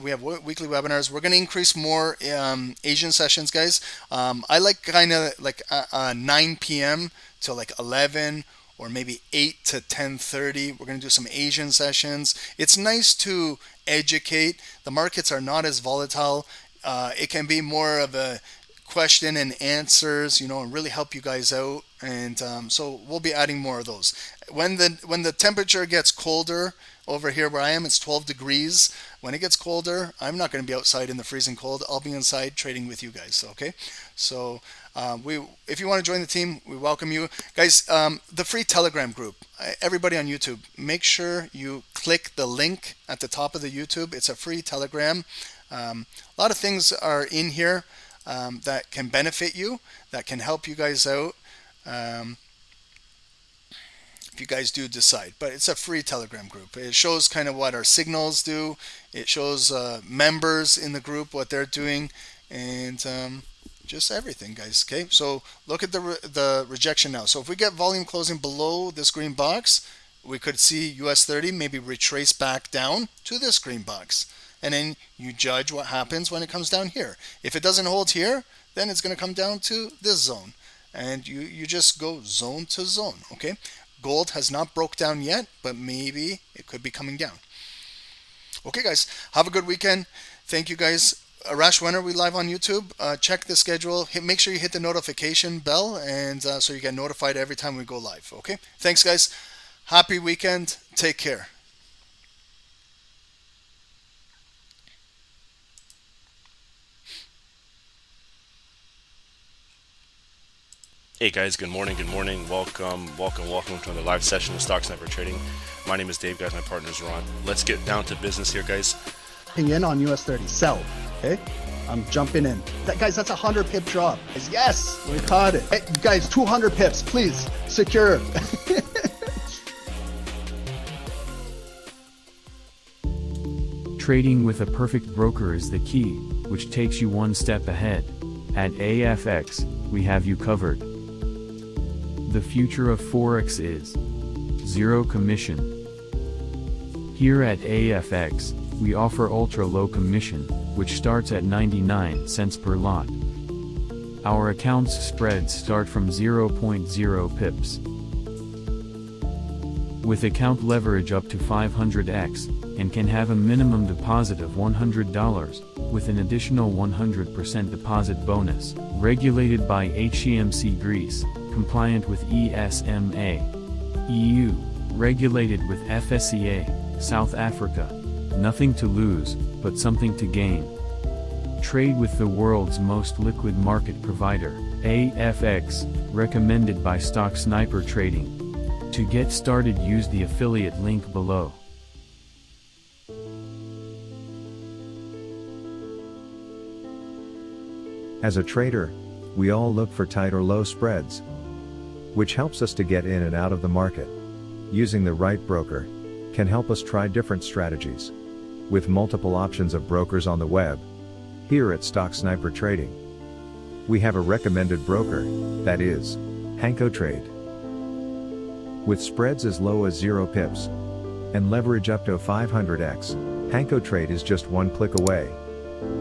have weekly webinars. We're gonna increase more Asian sessions, guys. I like kind of like 9 p.m. to like 11, or maybe 8 to 10:30. We're going to do some Asian sessions. It's nice to educate. The markets are not as volatile. It can be more of a question and answers, you know, and really help you guys out. And so we'll be adding more of those. When the temperature gets colder, over here where I am, it's 12 degrees. When it gets colder, I'm not going to be outside in the freezing cold. I'll be inside trading with you guys, okay? So if you want to join the team, we welcome you. Guys, the free Telegram group, everybody on YouTube, make sure you click the link at the top of the YouTube. It's a free Telegram. A lot of things are in here that can benefit you, that can help you guys out. If you guys do decide, but it's a free Telegram group. It shows kind of what our signals do. It shows members in the group, what they're doing, and just everything, guys. Okay, so look at the rejection now. So if we get volume closing below this green box, we could see US30 maybe retrace back down to this green box, and then you judge what happens when it comes down here. If it doesn't hold here, then it's going to come down to this zone, and you just go zone to zone. Okay. Gold has not broke down yet, but maybe it could be coming down. Okay, guys, have a good weekend. Thank you, guys. Rash, when are we live on YouTube? Check the schedule. Make sure you hit the notification bell, and so you get notified every time we go live. Okay, thanks, guys. Happy weekend. Take care. Hey guys, good morning. Welcome to another live session of Stock Sniper Trading. My name is Dave, guys. My partner is Ron. Let's get down to business here, guys. In on US30, sell. Okay, I'm jumping in. Guys, that's a 100 pip drop. Yes, we caught it. Hey, you guys, 200 pips, please secure. Trading with a perfect broker is the key, which takes you one step ahead. At AFX, we have you covered. The future of Forex is zero commission. Here at AFX, we offer ultra low commission, which starts at 99 cents per lot. Our account's spreads start from 0.0 pips. With account leverage up to 500x, and can have a minimum deposit of $100, with an additional 100% deposit bonus, regulated by HCMC Greece, compliant with ESMA, EU, regulated with FSCA, South Africa. Nothing to lose, but something to gain. Trade with the world's most liquid market provider, AFX, recommended by Stock Sniper Trading. To get started, use the affiliate link below. As a trader, we all look for tight or low spreads, which helps us to get in and out of the market. Using the right broker can help us try different strategies. With multiple options of brokers on the web, here at Stock Sniper Trading, we have a recommended broker, that is, HankoTrade. With spreads as low as 0 pips and leverage up to 500x, HankoTrade is just one click away.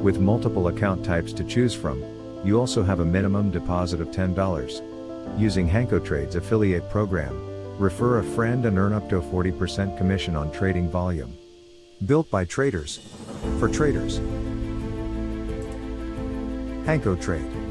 With multiple account types to choose from, you also have a minimum deposit of $10. Using HankoTrade's affiliate program, refer a friend and earn up to a 40% commission on trading volume. Built by traders, for traders. HankoTrade.